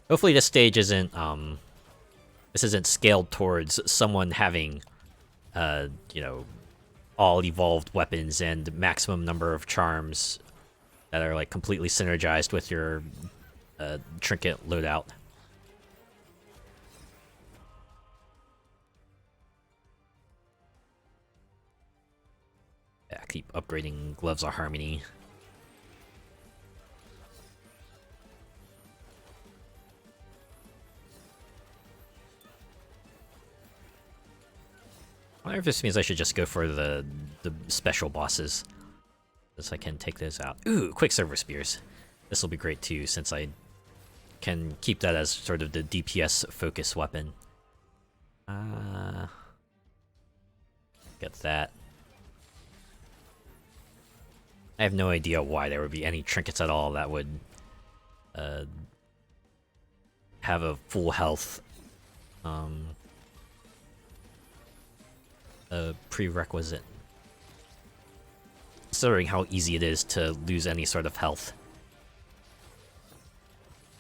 Hopefully this stage isn't, this isn't scaled towards someone having, you know, all evolved weapons and maximum number of charms that are, like, completely synergized with your, trinket loadout. Yeah, keep upgrading Gloves of Harmony. I wonder if this means I should just go for the special bosses, so I can take those out. Ooh, Quicksilver Spears. This will be great too, since I can keep that as sort of the DPS focus weapon. Get that. I have no idea why there would be any trinkets at all that would have a full health prerequisite. Considering how easy it is to lose any sort of health.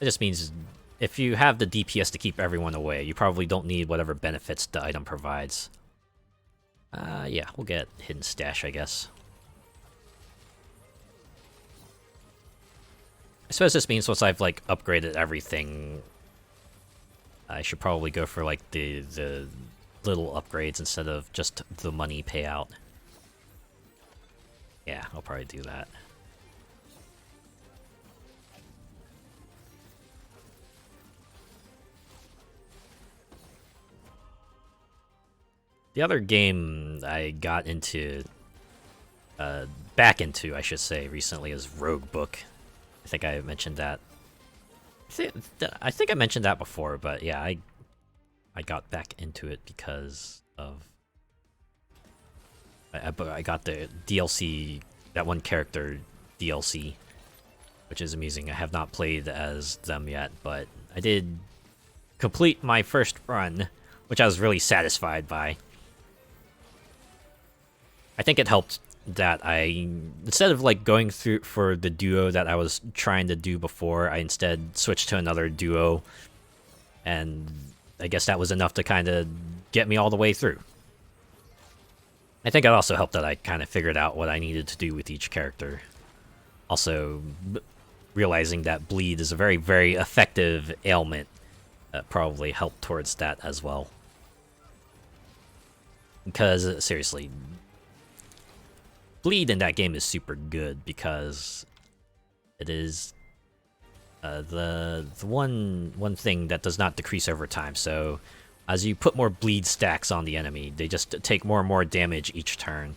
It just means if you have the DPS to keep everyone away, you probably don't need whatever benefits the item provides. Yeah, we'll get Hidden Stash, I guess. I suppose this means once I've, like, upgraded everything, I should probably go for, like, the little upgrades instead of just the money payout. Yeah, I'll probably do that. The other game I got into, back into, I should say, recently is Rogue Book. I think I mentioned that. I think I mentioned that before, but yeah, I got back into it because of I got the DLC, that one character DLC, which is amusing. I have not played as them yet, but I did complete my first run, which I was really satisfied by. I think it helped that I, instead of like going through for the duo that I was trying to do before, I instead switched to another duo, and I guess that was enough to kind of get me all the way through. I think it also helped that I kind of figured out what I needed to do with each character. Also, realizing that bleed is a very, very effective ailment probably helped towards that as well. Because, seriously, bleed in that game is super good because it is the one thing that does not decrease over time. So As you put more bleed stacks on the enemy, they just take more and more damage each turn.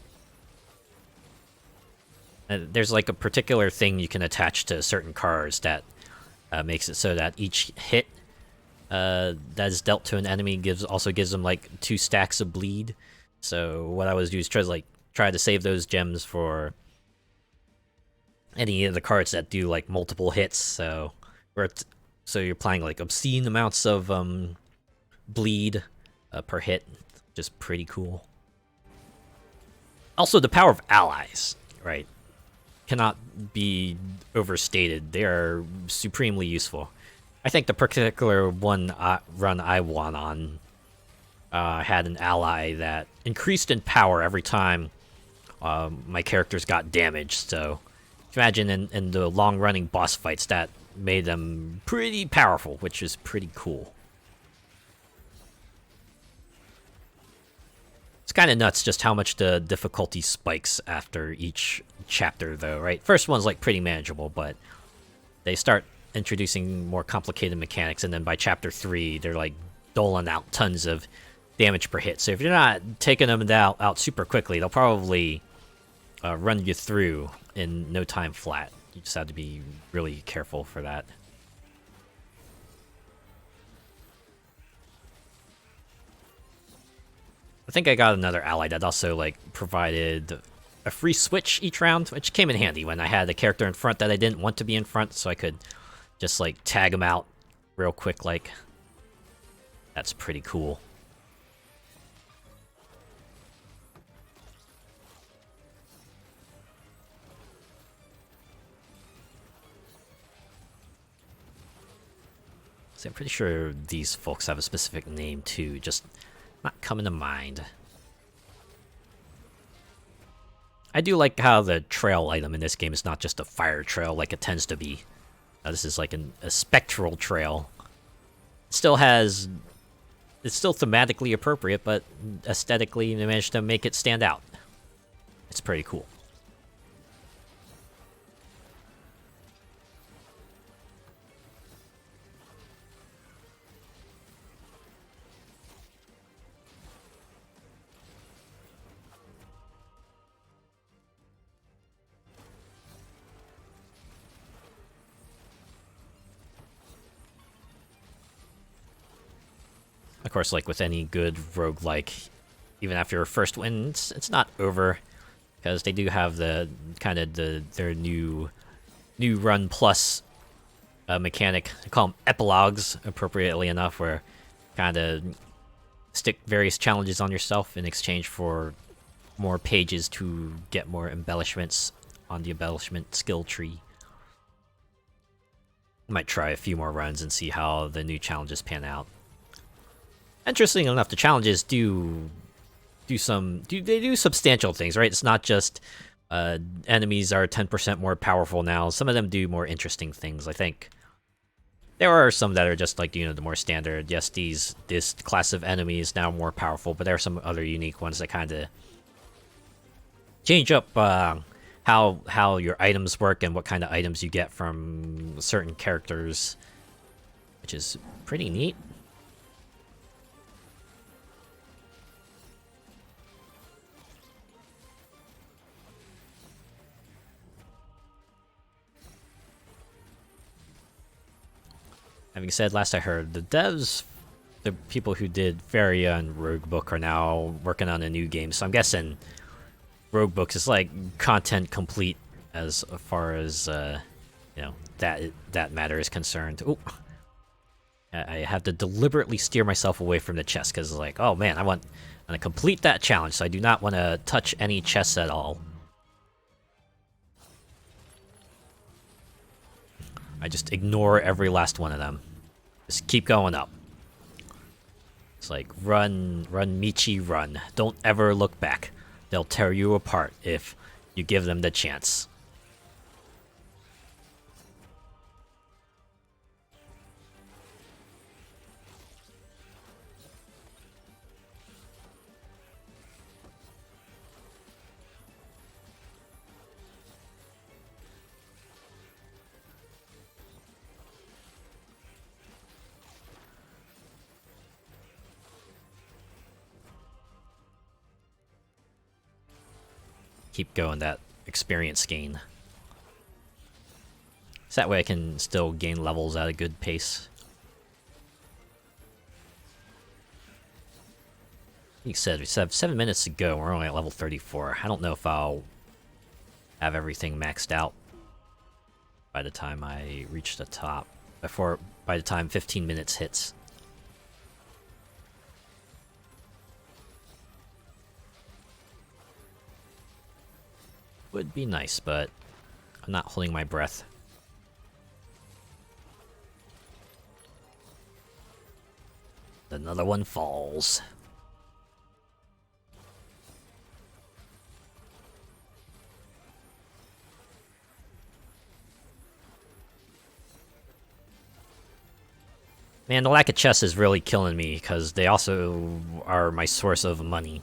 And there's like a particular thing you can attach to certain cards that makes it so that each hit that is dealt to an enemy also gives them like 2 stacks of bleed. So what I always do is try to save those gems for any of the cards that do like multiple hits. So you're applying like obscene amounts of bleed per hit, just pretty cool. Also, the power of allies, right, cannot be overstated. They are supremely useful. I think the particular run I won on had an ally that increased in power every time my characters got damaged. So imagine in the long-running boss fights, that made them pretty powerful, which is pretty cool. It's kind of nuts just how much the difficulty spikes after each chapter, though, right? First one's like pretty manageable, but they start introducing more complicated mechanics, and then by chapter 3, they're like doling out tons of damage per hit. So if you're not taking them out super quickly, they'll probably run you through in no time flat. You just have to be really careful for that. I think I got another ally that also like provided a free switch each round, which came in handy when I had a character in front that I didn't want to be in front, so I could just like tag him out real quick. Like, that's pretty cool. So I'm pretty sure these folks have a specific name too, just not coming to mind. I do like how the trail item in this game is not just a fire trail like it tends to be. This is like a spectral trail. It's still thematically appropriate, but aesthetically they managed to make it stand out. It's pretty cool. Of course, like with any good roguelike, even after your first win, it's not over, because they do have the kind of their new run plus mechanic. They call them epilogues, appropriately enough, where kind of stick various challenges on yourself in exchange for more pages to get more embellishments on the embellishment skill tree. Might try a few more runs and see how the new challenges pan out. Interesting enough, the challenges do substantial things, right? It's not just enemies are 10% more powerful now. Some of them do more interesting things. I think there are some that are just like, the more standard. Yes, this class of enemy is now more powerful, but there are some other unique ones that kind of change up how your items work and what kind of items you get from certain characters, which is pretty neat. Having said, last I heard, the devs, the people who did Varia and Roguebook, are now working on a new game. So I'm guessing Roguebook is like content complete as far as that matter is concerned. Ooh. I have to deliberately steer myself away from the chest because, like, oh man, I want to complete that challenge, so I do not want to touch any chests at all. I just ignore every last one of them. Just keep going up. It's like, run, Michi, run. Don't ever look back. They'll tear you apart if you give them the chance. keep going that experience gain. So that way I can still gain levels at a good pace. Like you said, we have 7 minutes to go. We're only at level 34. I don't know if I'll have everything maxed out by the time I reach the top. By the time 15 minutes hits. Would be nice, but I'm not holding my breath. Another one falls. Man, the lack of chests is really killing me, because they also are my source of money.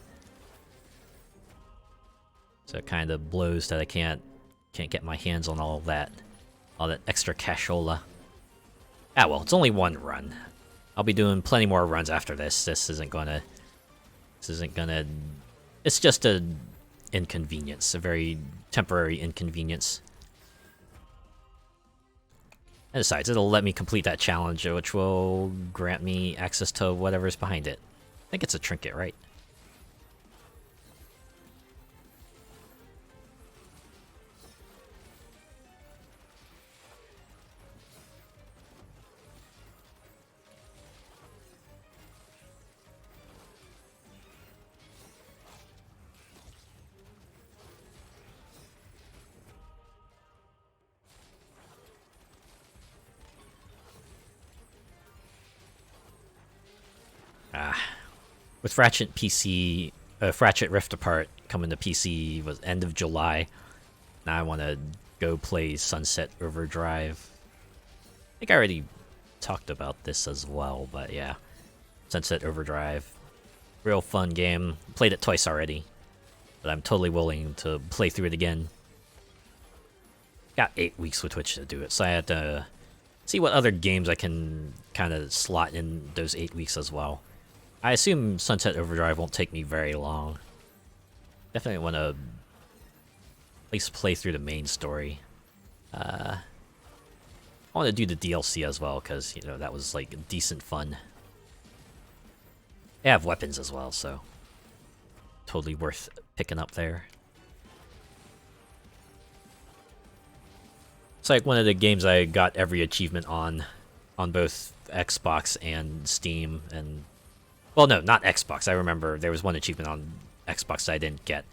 So it kind of blows that I can't get my hands on all that extra cashola. Ah well, it's only one run. I'll be doing plenty more runs after this. This isn't gonna... It's just an inconvenience, a very temporary inconvenience. And besides, it'll let me complete that challenge, which will grant me access to whatever's behind it. I think it's a trinket, right? With Ratchet Rift Apart coming to PC was end of July. Now I want to go play Sunset Overdrive. I think I already talked about this as well, but yeah. Sunset Overdrive. Real fun game. Played it twice already, but I'm totally willing to play through it again. Got 8 weeks with which to do it, so I had to see what other games I can kind of slot in those 8 weeks as well. I assume Sunset Overdrive won't take me very long. Definitely want to at least play through the main story. I want to do the DLC as well, because, you know, that was, like, decent fun. They have weapons as well, so totally worth picking up there. It's like one of the games I got every achievement on both Xbox and Steam, and... Well, no, not Xbox. I remember there was one achievement on Xbox that I didn't get.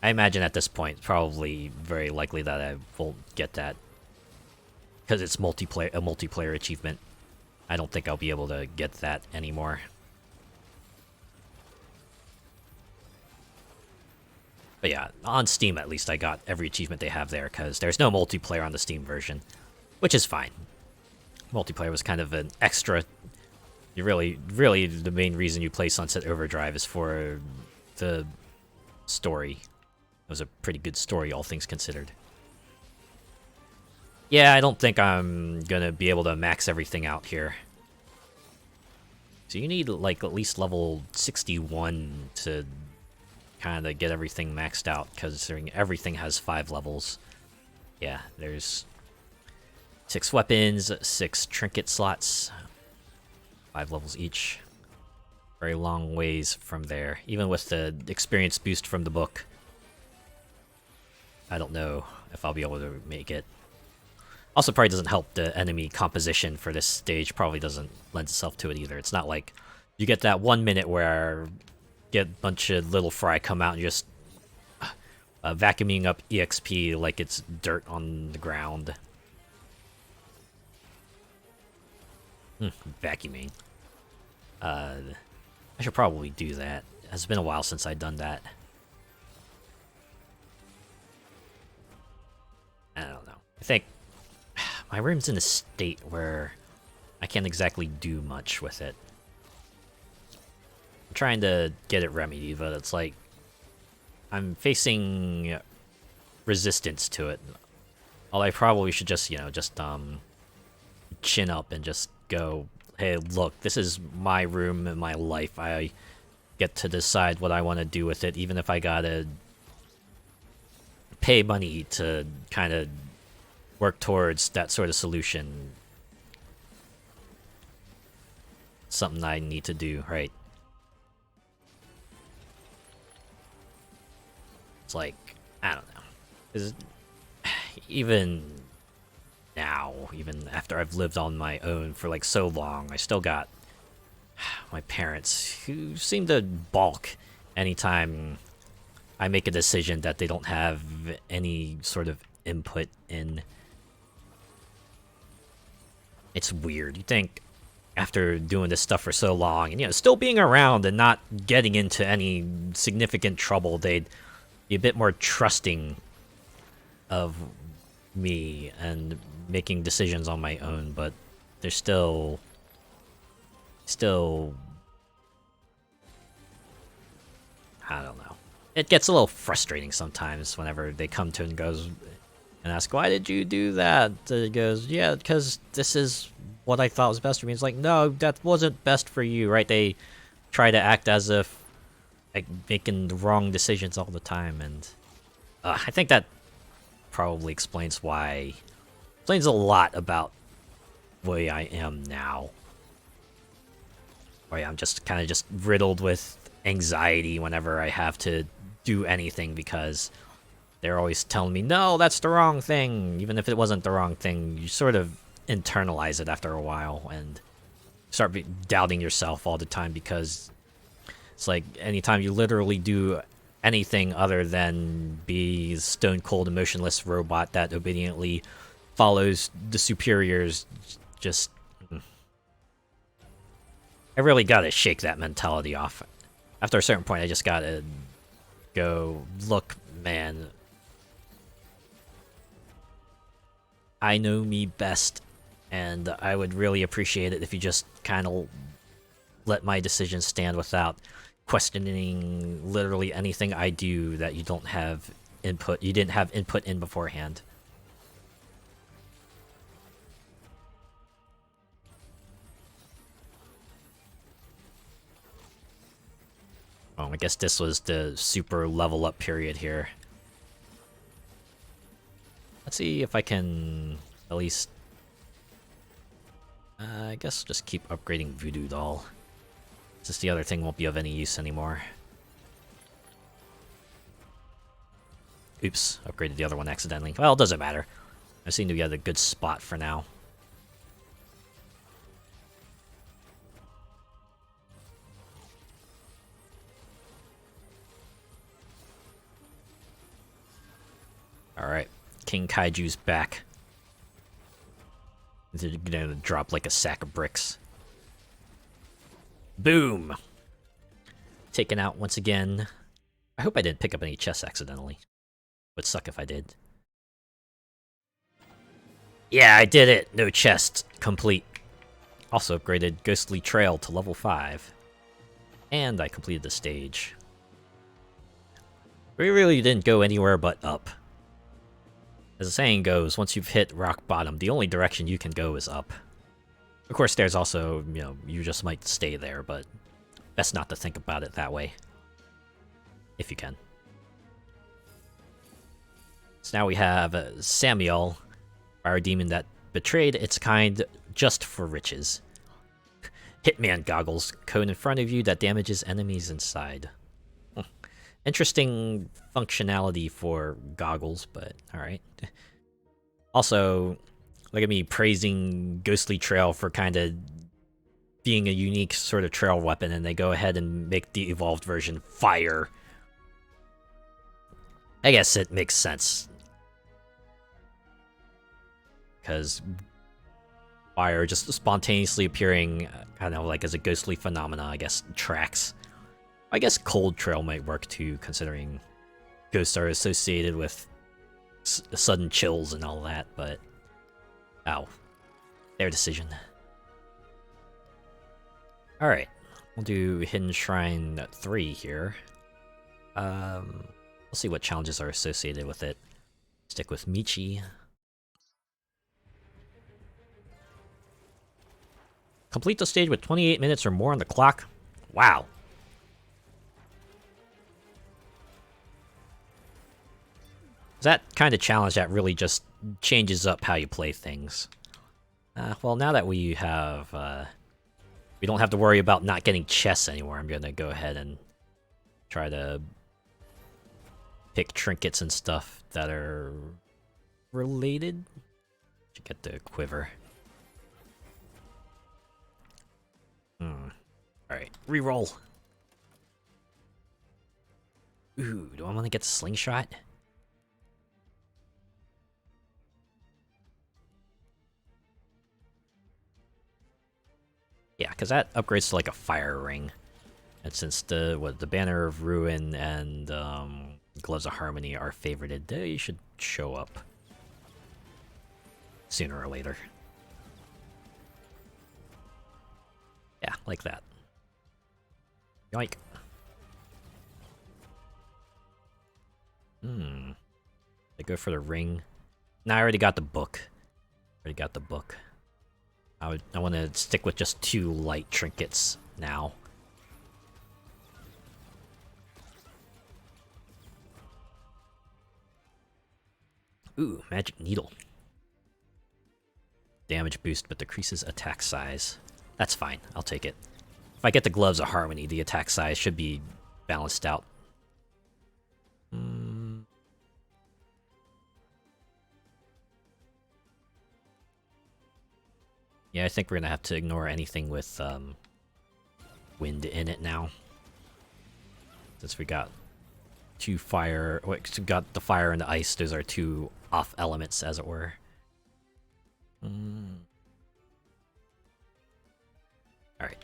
I imagine at this point, probably very likely that I won't get that. Because it's a multiplayer achievement. I don't think I'll be able to get that anymore. But yeah, on Steam at least I got every achievement they have there, because there's no multiplayer on the Steam version. Which is fine. Multiplayer was kind of an extra... You really, the main reason you play Sunset Overdrive is for the story. It was a pretty good story, all things considered. Yeah, I don't think I'm gonna be able to max everything out here. So you need, like, at least level 61 to kind of get everything maxed out, considering everything has 5 levels. Yeah, there's 6 weapons, 6 trinket slots, 5 levels each. Very long ways from there. Even with the experience boost from the book, I don't know if I'll be able to make it. Also, probably doesn't help the enemy composition for this stage. Probably doesn't lend itself to it either. It's not like you get that 1 minute where get a bunch of little fry come out and just vacuuming up EXP like it's dirt on the ground. Vacuuming. I should probably do that. It's been a while since I've done that. I don't know. I think my room's in a state where I can't exactly do much with it. I'm trying to get it remedied, but it's like I'm facing resistance to it. Although I probably should just, chin up and just go, hey, look, this is my room and my life. I get to decide what I want to do with it, even if I gotta pay money to kind of work towards that sort of solution. Something I need to do, right? It's like, I don't know. 'Cause even now, even after I've lived on my own for like so long, I still got my parents who seem to balk anytime I make a decision that they don't have any sort of input in. It's weird. You think after doing this stuff for so long and, you know, still being around and not getting into any significant trouble, they'd be a bit more trusting of me and making decisions on my own, but they're still I don't know. It gets a little frustrating sometimes whenever they come to and goes and ask, why did you do that? It goes, yeah, because this is what I thought was best for me. It's like, no, that wasn't best for you, right? They try to act as if like making the wrong decisions all the time, and I think that probably explains a lot about the way I am now. Where I'm just kind of just riddled with anxiety whenever I have to do anything, because they're always telling me, no, that's the wrong thing. Even if it wasn't the wrong thing, you sort of internalize it after a while and start doubting yourself all the time, because it's like anytime you literally do anything other than be stone cold emotionless robot that obediently follows the superiors, just I really gotta shake that mentality off. After a certain point, I just gotta go, look, man, I know me best, and I would really appreciate it if you just kind of let my decisions stand without questioning literally anything I do that you didn't have input in beforehand. Oh, I guess this was the super level up period here. Let's see if I can at least... I guess just keep upgrading Voodoo Doll, since the other thing won't be of any use anymore. Oops, upgraded the other one accidentally. Well, it doesn't matter. I seem to be at a good spot for now. Alright, King Kaiju's back. They're gonna drop like a sack of bricks. Boom! Taken out once again. I hope I didn't pick up any chests accidentally. Would suck if I did. Yeah, I did it! No chest. Complete. Also upgraded Ghostly Trail to level 5. And I completed the stage. We really didn't go anywhere but up. As the saying goes, once you've hit rock bottom, the only direction you can go is up. Of course, there's also, you know, you just might stay there, but best not to think about it that way. If you can. So now we have Samuel, our demon that betrayed its kind just for riches. Hitman goggles, cone in front of you that damages enemies inside. Interesting functionality for goggles, but alright. Also, look at me praising Ghostly Trail for kind of being a unique sort of trail weapon, and they go ahead and make the evolved version fire. I guess it makes sense. Because fire just spontaneously appearing kind of like as a ghostly phenomena, I guess, tracks. I guess Cold Trail might work too, considering ghosts are associated with sudden chills and all that, but... Ow. Their decision. Alright, we'll do Hidden Shrine 3 here. We'll see what challenges are associated with it. Stick with Michi. Complete the stage with 28 minutes or more on the clock. Wow. That kind of challenge that really just changes up how you play things. Well, now that we have, we don't have to worry about not getting chests anymore, I'm gonna go ahead and try to pick trinkets and stuff that are related. Should get the quiver. Alright, reroll. Ooh, do I want to get the slingshot? Yeah, because that upgrades to like a fire ring. And since the Banner of Ruin and Gloves of Harmony are favorited, they should show up sooner or later. Yeah, like that. Yoink. I go for the ring. Nah, I already got the book. I want to stick with just 2 light trinkets now. Ooh, magic needle. Damage boost, but decreases attack size. That's fine. I'll take it. If I get the Gloves of Harmony, the attack size should be balanced out. Yeah, I think we're gonna have to ignore anything with wind in it now. Since we got 2 fire... we got the fire and the ice, those are 2 off elements, as it were. Alright.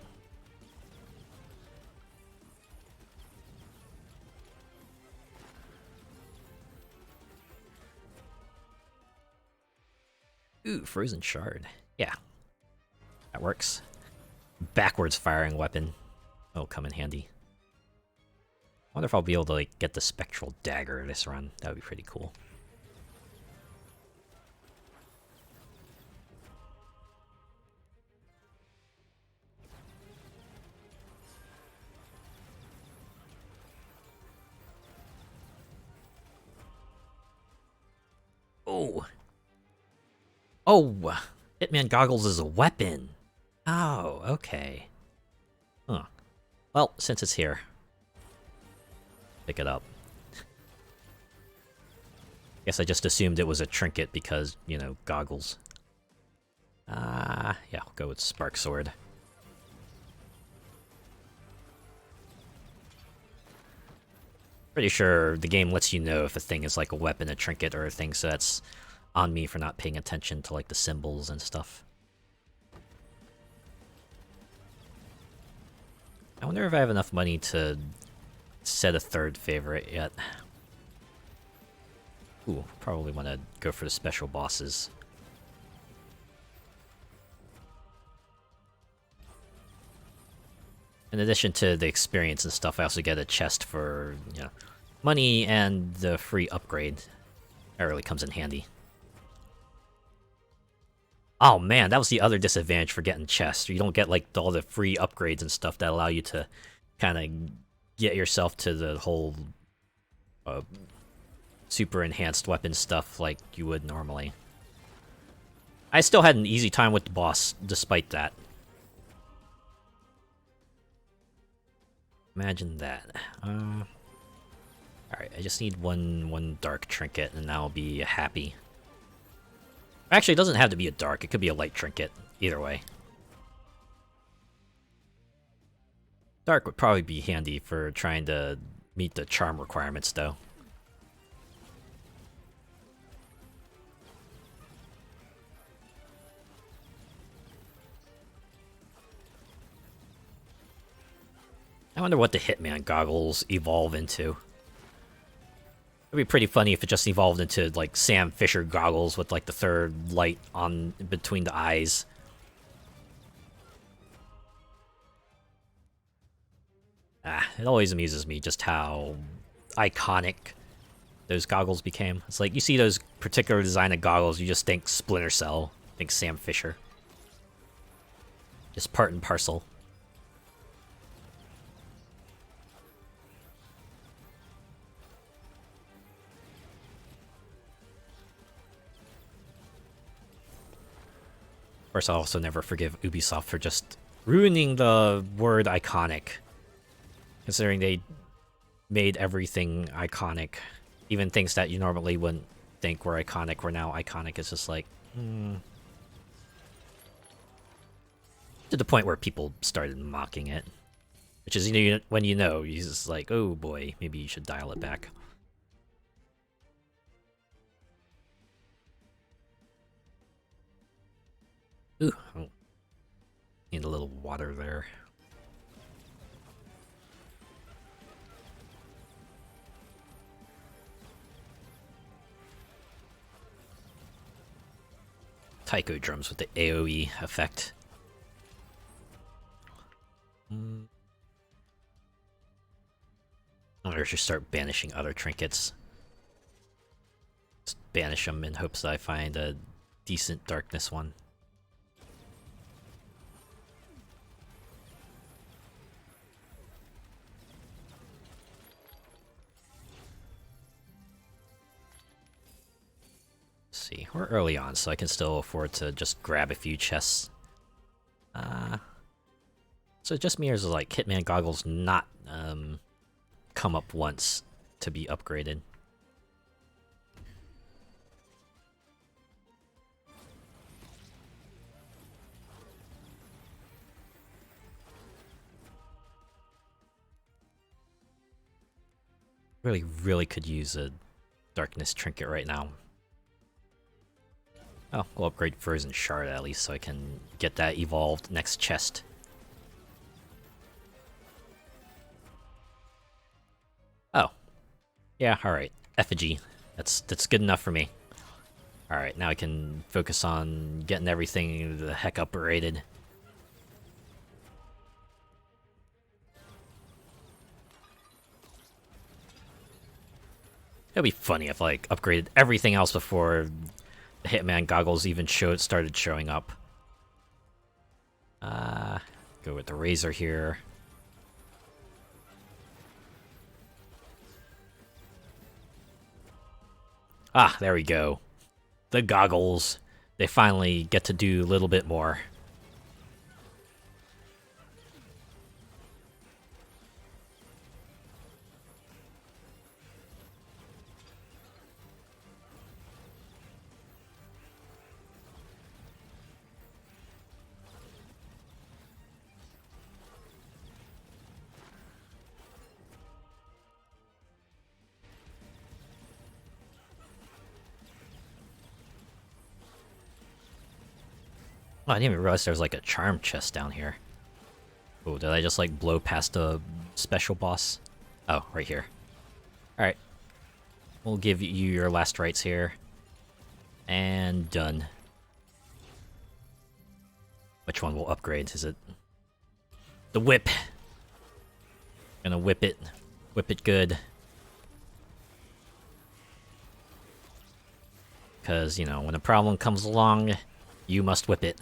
Ooh, Frozen Shard. Yeah. That works. Backwards firing weapon. Oh, come in handy. I wonder if I'll be able to like get the Spectral Dagger this run. That would be pretty cool. Oh! Oh! Hitman Goggles is a weapon! Oh, okay. Huh. Well, since it's here, pick it up. Guess I just assumed it was a trinket because, you know, goggles. Yeah, I'll go with Spark Sword. Pretty sure the game lets you know if a thing is like a weapon, a trinket, or a thing, so that's on me for not paying attention to like the symbols and stuff. I wonder if I have enough money to set a 3rd favorite yet. Ooh, probably want to go for the special bosses. In addition to the experience and stuff, I also get a chest for, you know, money and the free upgrade. That really comes in handy. Oh man, that was the other disadvantage for getting chests. You don't get like all the free upgrades and stuff that allow you to kind of get yourself to the whole super enhanced weapon stuff like you would normally. I still had an easy time with the boss despite that. Imagine that. Alright, I just need one dark trinket and I'll be happy. Actually, it doesn't have to be a dark, it could be a light trinket. Either way. Dark would probably be handy for trying to meet the charm requirements, though. I wonder what the Hitman goggles evolve into. It'd be pretty funny if it just evolved into, like, Sam Fisher goggles with, like, the 3rd light on between the eyes. It always amuses me just how iconic those goggles became. It's like, you see those particular design of goggles, you just think Splinter Cell, think Sam Fisher. Just part and parcel. course, I'll also never forgive Ubisoft for just ruining the word iconic. Considering they made everything iconic. Even things that you normally wouldn't think were iconic were now iconic. It's just like... to the point where people started mocking it. Which is, you know, when you know, you're just like, oh boy, maybe you should dial it back. Ooh, oh. Need a little water there. Taiko drums with the AoE effect. I should start banishing other trinkets. Just banish them in hopes that I find a decent darkness one. Let's see, we're early on, so I can still afford to just grab a few chests. So it just mirrors like Hitman goggles not come up once to be upgraded. Really could use a darkness trinket right now. Oh, we'll upgrade Frozen Shard at least so I can get that evolved next chest. Oh. Yeah, alright. Effigy. That's good enough for me. Alright, now I can focus on getting everything the heck upgraded. It'd be funny if like upgraded everything else before the Hitman goggles even started showing up. Go with the razor here. Ah, there we go. The goggles. They finally get to do a little bit more. Oh, I didn't even realize there was like a charm chest down here. Oh, did I just like blow past a special boss? Oh, right here. Alright. We'll give you your last rites here. And done. Which one will upgrade? Is it the whip? Gonna whip it. Whip it good. Because, you know, when a problem comes along, you must whip it.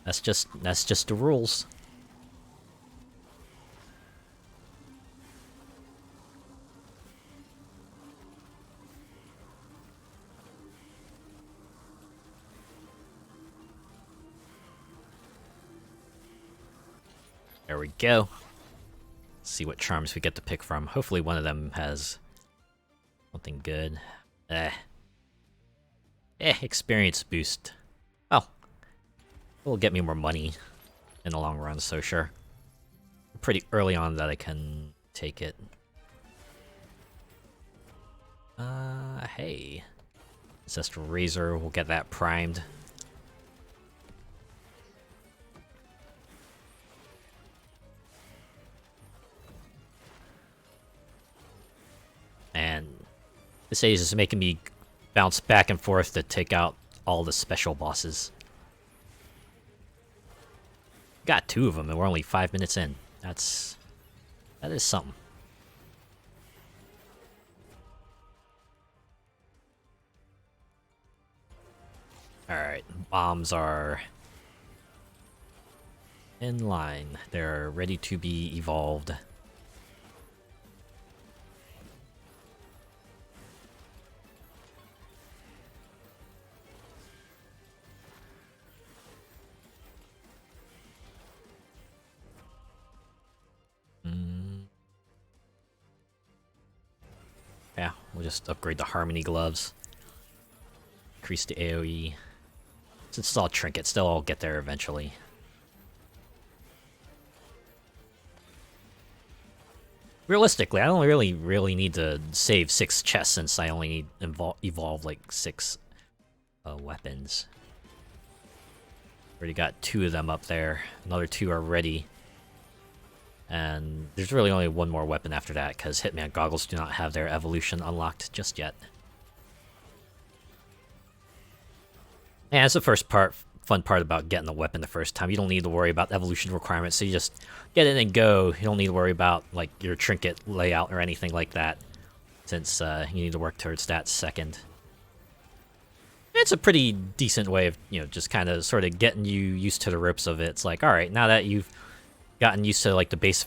That's just the rules. There we go. Let's see what charms we get to pick from. Hopefully one of them has something good. Experience boost. Oh. It'll get me more money in the long run, so sure. Pretty early on that I can take it. Hey. Ancestral Razor, we'll get that primed. And this age is making me bounce back and forth to take out all the special bosses. Got 2 of them and we're only 5 minutes in. That is something. Alright, bombs are in line. They're ready to be evolved. Yeah, we'll just upgrade the Harmony gloves. Increase the AoE. Since it's all trinkets, they'll all get there eventually. Realistically, I don't really need to save 6 chests since I only need evolve like 6 weapons. Already got 2 of them up there. Another 2 are ready. And there's really only 1 more weapon after that, because Hitman Goggles do not have their evolution unlocked just yet. And it's the fun part about getting the weapon the first time. You don't need to worry about evolution requirements, so you just get in and go. You don't need to worry about like your trinket layout or anything like that, since you need to work towards that second. It's a pretty decent way of, just kind of sort of getting you used to the ropes of it. It's like, alright, now that you've gotten used to like the base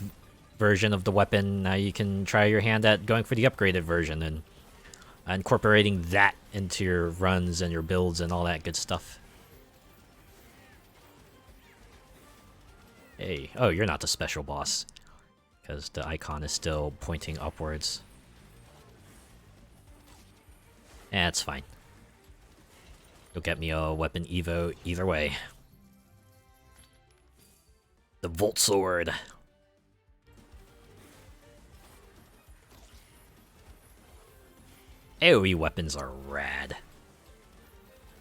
version of the weapon, now you can try your hand at going for the upgraded version and incorporating that into your runs and your builds and all that good stuff. Hey, oh, you're not the special boss, because the icon is still pointing upwards. It's fine. You'll get me a weapon evo either way. The Volt Sword. AoE weapons are rad.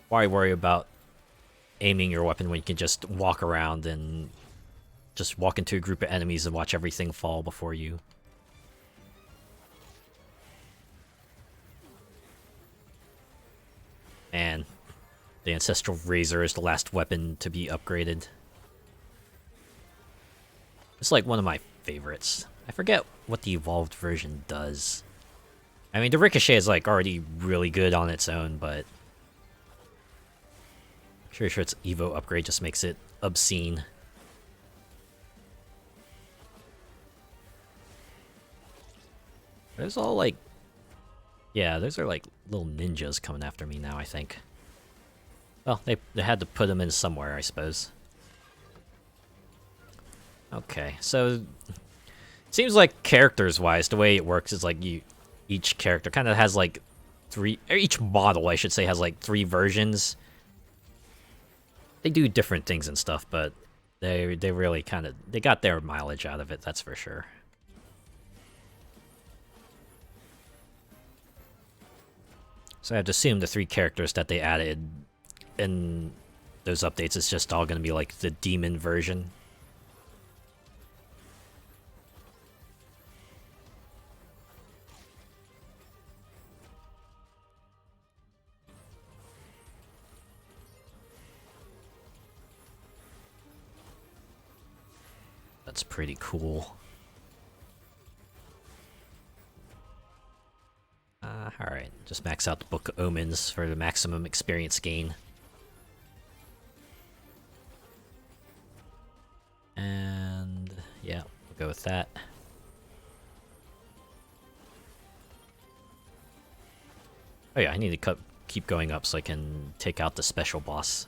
Why worry about aiming your weapon when you can just walk around and just walk into a group of enemies and watch everything fall before you? And the Ancestral Razor is the last weapon to be upgraded. It's like one of my favorites. I forget what the evolved version does. I mean, the Ricochet is like already really good on its own, but I'm sure its Evo upgrade just makes it obscene. There's all like, yeah, those are like little ninjas coming after me now, I think. Well, they had to put them in somewhere, I suppose. Okay, so seems like characters-wise, the way it works is like each character kind of has like each model, I should say, has like 3 versions. They do different things and stuff, but they really they got their mileage out of it, that's for sure. So I have to assume the 3 characters that they added in those updates is just all going to be like the demon version. That's pretty cool. Alright, just max out the Book of Omens for the maximum experience gain. And yeah, we'll go with that. Oh yeah, I need to keep going up so I can take out the special boss.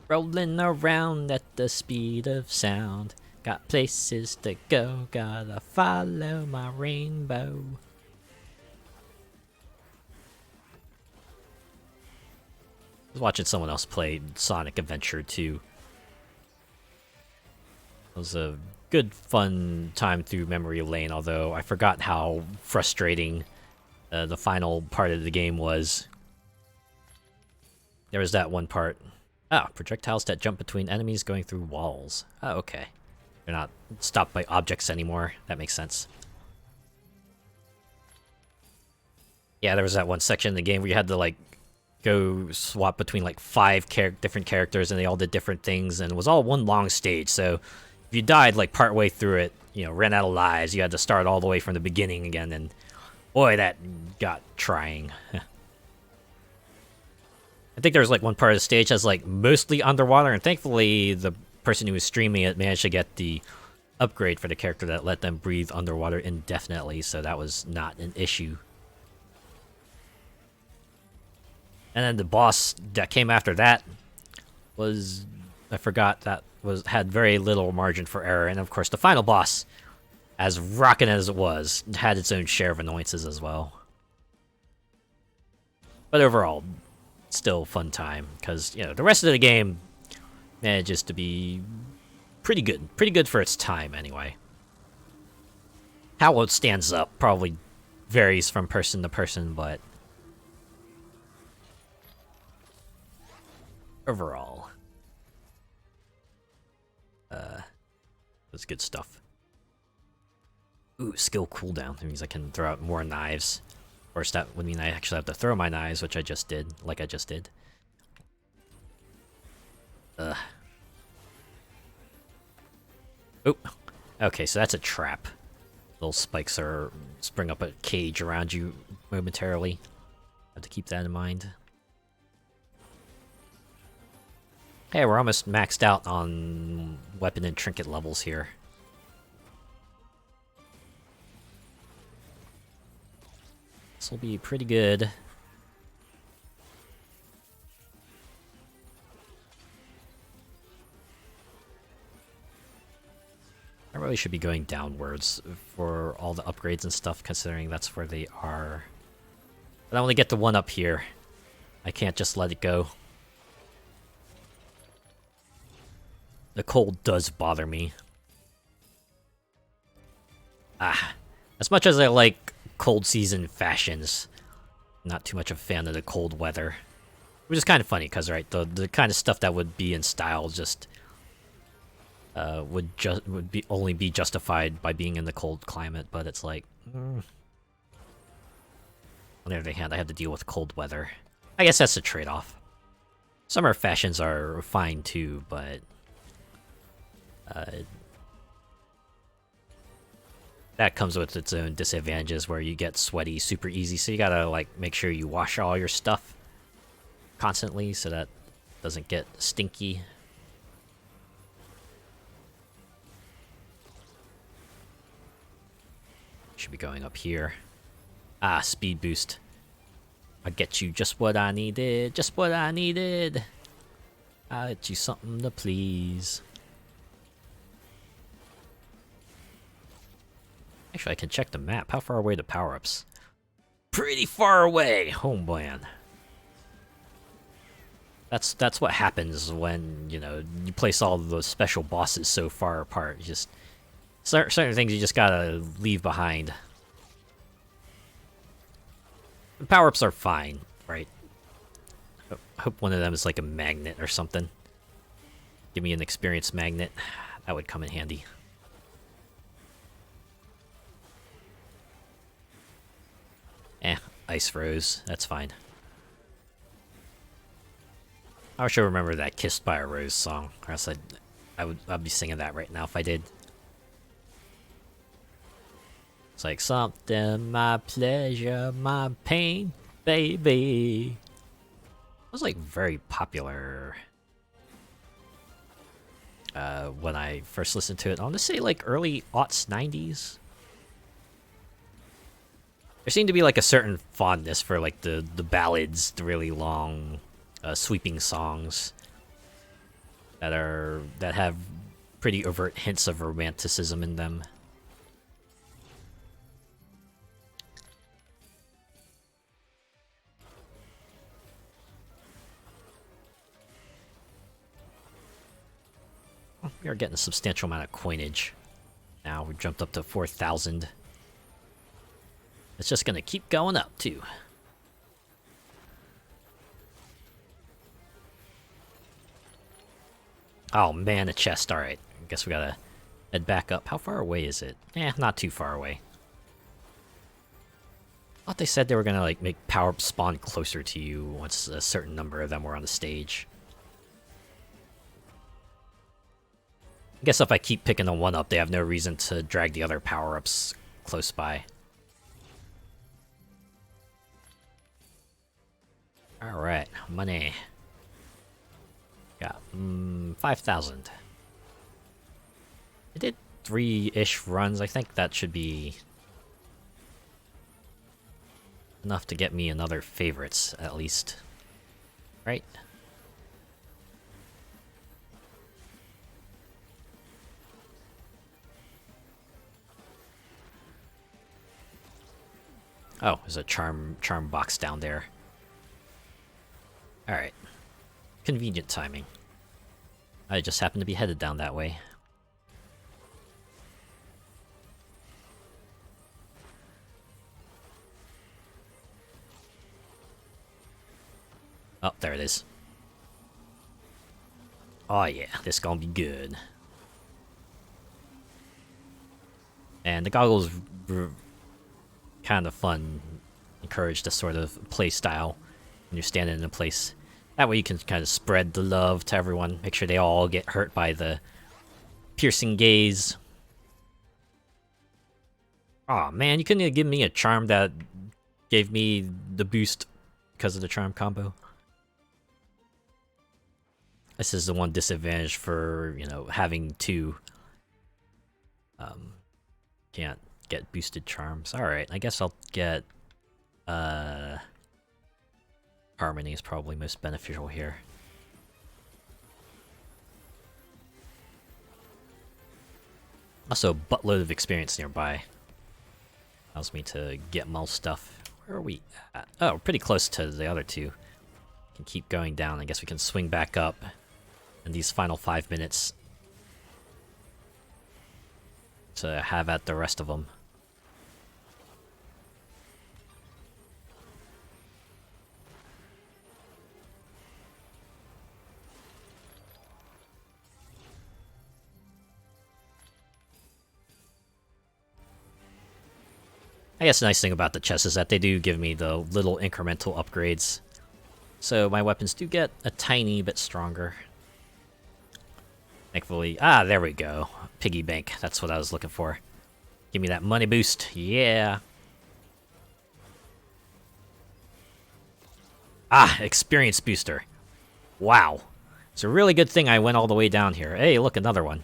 Rolling around at the speed of sound. Got places to go, gotta follow my rainbow. I was watching someone else play Sonic Adventure 2. It was a good, fun time through memory lane, although I forgot how frustrating the final part of the game was. There was that one part. Projectiles that jump between enemies going through walls. Oh, okay. They're not stopped by objects anymore. That makes sense. Yeah, there was that one section in the game where you had to, like, go swap between, like, 5 different characters, and they all did different things, and it was all one long stage, so if you died, like, partway through it, ran out of lives, you had to start all the way from the beginning again, and boy, that got trying. I think there was like one part of the stage that's like mostly underwater, and thankfully the person who was streaming it managed to get the upgrade for the character that let them breathe underwater indefinitely, so that was not an issue. And then the boss that came after that was... I forgot that had very little margin for error, and of course the final boss, as rockin' as it was, had its own share of annoyances as well. But overall, still fun time, because, you know, the rest of the game manages to be pretty good. Pretty good for its time, anyway. How it stands up probably varies from person to person, but overall, that's good stuff. Ooh, skill cooldown. That means I can throw out more knives. Of course, that would mean I actually have to throw my knives, which I just did, like I just did. Oop. Okay, so that's a trap. Little spikes spring up a cage around you momentarily. Have to keep that in mind. Hey, we're almost maxed out on weapon and trinket levels here. This will be pretty good. I really should be going downwards for all the upgrades and stuff, considering that's where they are. But I only get the one up here. I can't just let it go. The cold does bother me. As much as I like cold season fashions, not too much of a fan of the cold weather. Which is kind of funny, because, right, the kind of stuff that would be in style just would only be justified by being in the cold climate, but it's like, on the other hand, I have to deal with cold weather. I guess that's the trade-off. Summer fashions are fine too, but that comes with its own disadvantages, where you get sweaty super easy, so you gotta, like, make sure you wash all your stuff constantly so that doesn't get stinky. Should be going up here. Speed boost. I'll get you just what I needed, just what I needed. I'll get you something to please. Actually, I can check the map. How far away are the power-ups? Pretty far away! Oh, man. That's what happens when, you know, you place all those special bosses so far apart. You just... certain things you just gotta leave behind. The power-ups are fine, right? I hope one of them is like a magnet or something. Give me an experience magnet. That would come in handy. Ice Rose. That's fine. I should remember that Kissed by a Rose song, or else I'd be singing that right now if I did. It's like, something, my pleasure, my pain, baby. It was like very popular when I first listened to it. I want to say like early aughts, 90s. There seemed to be like a certain fondness for like the ballads, the really long, sweeping songs that have pretty overt hints of romanticism in them. We are getting a substantial amount of coinage. Now we jumped up to 4,000. It's just gonna keep going up, too. Oh man, a chest. Alright. I guess we gotta head back up. How far away is it? Not too far away. I thought they said they were gonna, like, make power-ups spawn closer to you once a certain number of them were on the stage. I guess if I keep picking the one up, they have no reason to drag the other power-ups close by. Alright, money. Got 5,000. I did 3-ish runs. I think that should be enough to get me another favorites, at least. Right? Oh, there's a charm box down there. Alright. Convenient timing. I just happened to be headed down that way. Oh, there it is. Oh yeah, this gonna be good. And the goggles kind of fun. Encourage this sort of play style when you're standing in a place. That way you can kind of spread the love to everyone. Make sure they all get hurt by the piercing gaze. Aw, man, you couldn't even give me a charm that gave me the boost because of the charm combo. This is the one disadvantage for, you know, having two. Can't get boosted charms. Alright, I guess I'll get... Harmony is probably most beneficial here. Also, buttload of experience nearby. Allows me to get more stuff. Where are we at? Oh, we're pretty close to the other two. Can keep going down. I guess we can swing back up in these final 5 minutes to have at the rest of them. I guess the nice thing about the chests is that they do give me the little incremental upgrades. So my weapons do get a tiny bit stronger. Thankfully, there we go. Piggy bank, that's what I was looking for. Give me that money boost, yeah. Experience booster. Wow. It's a really good thing I went all the way down here. Hey, look, another one.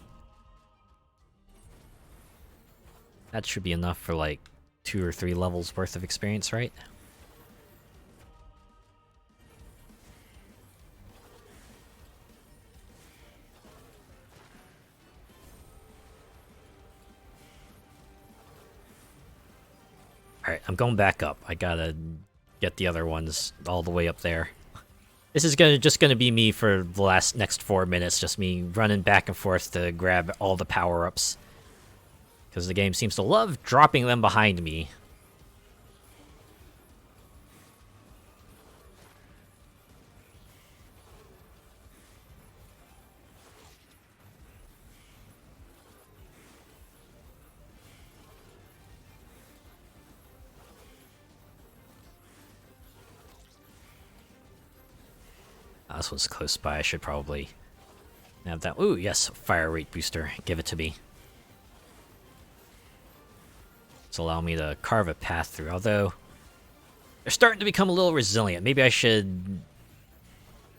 That should be enough for like 2 or 3 levels worth of experience, right? Alright, I'm going back up. I gotta get the other ones all the way up there. This is just gonna be me for the next 4 minutes, just me running back and forth to grab all the power-ups. Because the game seems to love dropping them behind me. This one's close by. I should probably have that. Ooh, yes, fire rate booster. Give it to me. It's allow me to carve a path through. Although they're starting to become a little resilient. Maybe I should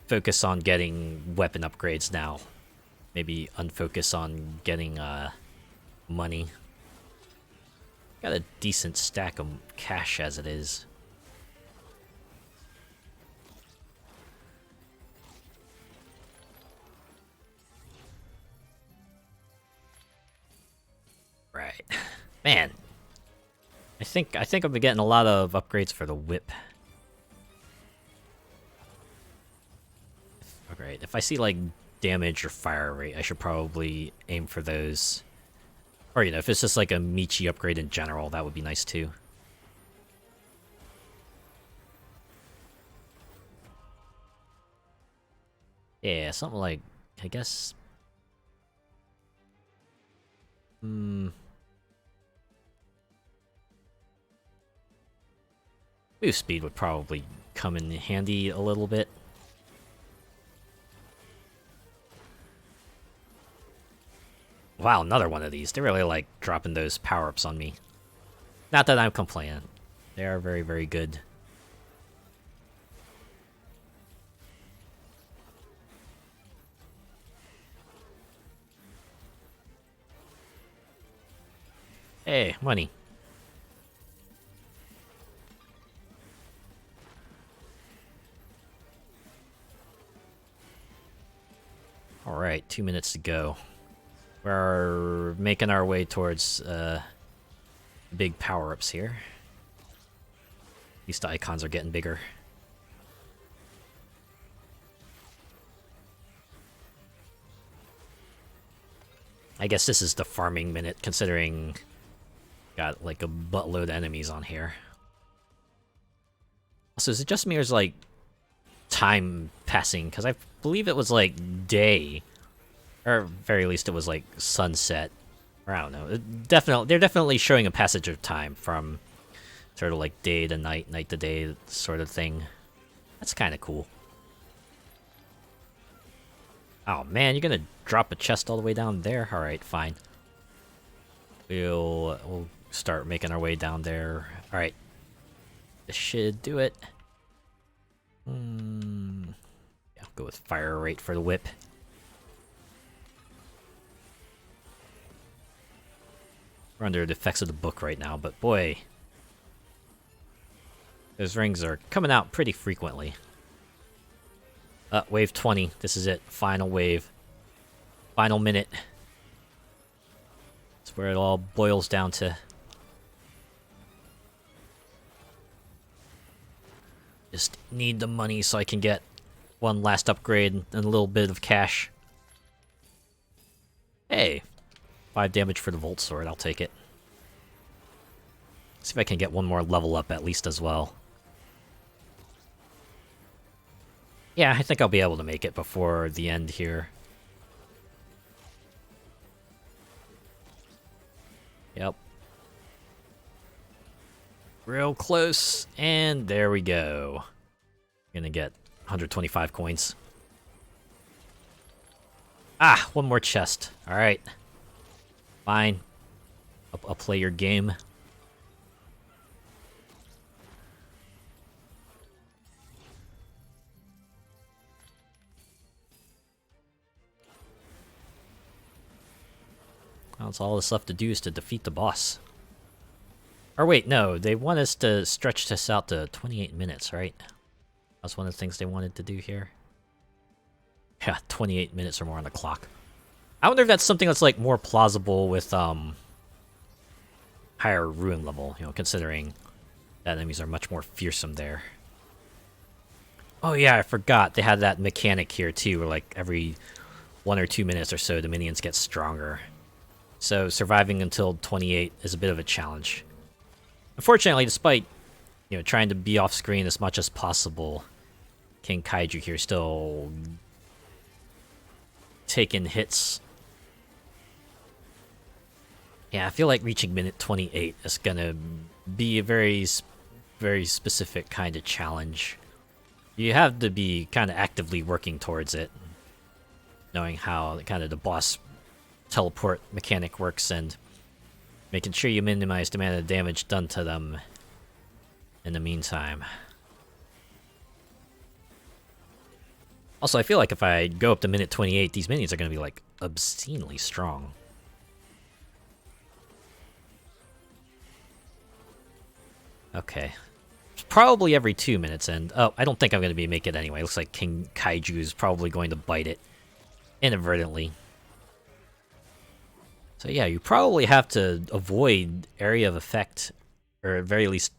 focus on getting weapon upgrades now. Maybe unfocus on getting money. Got a decent stack of cash as it is. Right. Man. I think I've been getting a lot of upgrades for the whip. Alright, if I see like damage or fire rate, I should probably aim for those. Or, you know, if it's just like a Michi upgrade in general, that would be nice too. Yeah, something like, I guess... Move speed would probably come in handy a little bit. Wow, another one of these. They really like dropping those power-ups on me. Not that I'm complaining. They are very, very good. Hey, money. Alright, 2 minutes to go. We're making our way towards big power-ups here. least the icons are getting bigger. I guess this is the farming minute, considering got like a buttload of enemies on here. So is it just me or is like time passing? Because I believe it was like day, or at very least it was like sunset, or I don't know. They're definitely showing a passage of time from sort of like day to night, night to day sort of thing. That's kind of cool. Oh man, you're gonna drop a chest all the way down there? Alright, fine. We'll start making our way down there. Alright. This should do it. Yeah, I'll go with fire rate for the whip. We're under the effects of the book right now, but boy, those rings are coming out pretty frequently. Wave 20. This is it. Final wave. Final minute. That's where it all boils down to. Just need the money so I can get one last upgrade and a little bit of cash. Hey! 5 damage for the Volt Sword. I'll take it. See if I can get one more level up at least as well. Yeah, I think I'll be able to make it before the end here. Yep. Real close, and there we go. Gonna get 125 coins. Ah, one more chest. Alright. Fine. I'll play your game. Well, it's all that's left to do is to defeat the boss. Or wait, no, they want us to stretch this out to 28 minutes, right? That's one of the things they wanted to do here. Yeah, 28 minutes or more on the clock. I wonder if that's something that's like more plausible with higher ruin level, you know, considering that enemies are much more fearsome there. Oh yeah, I forgot they had that mechanic here too, where like every 1 or 2 minutes or so the minions get stronger. So surviving until 28 is a bit of a challenge. Unfortunately, despite, you know, trying to be off screen as much as possible, King Kaiju here still taking hits. Yeah, I feel like reaching minute 28 is gonna be a very specific kind of challenge. You have to be kind of actively working towards it, knowing how kind of the boss teleport mechanic works and making sure you minimize the amount of damage done to them in the meantime. Also, I feel like if I go up to minute 28, these minions are going to be like obscenely strong. Okay. Probably every 2 minutes, and oh, I don't think I'm going to be make it anyway. Looks like King Kaiju is probably going to bite it inadvertently. So yeah, you probably have to avoid area of effect, or at very least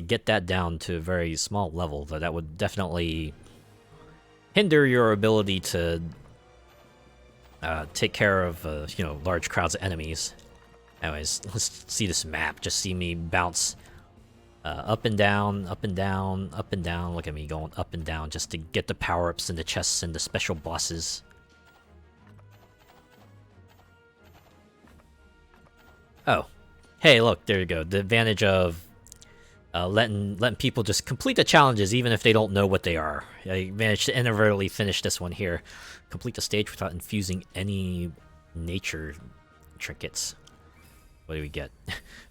get that down to a very small level, though that would definitely hinder your ability to take care of, you know, large crowds of enemies. Anyways, let's see this map. Just see me bounce up and down, up and down, up and down. Look at me going up and down just to get the power-ups and the chests and the special bosses. Oh, hey, look, there you go. The advantage of letting people just complete the challenges even if they don't know what they are. I managed to inadvertently finish this one here. Complete the stage without infusing any nature trinkets. What do we get?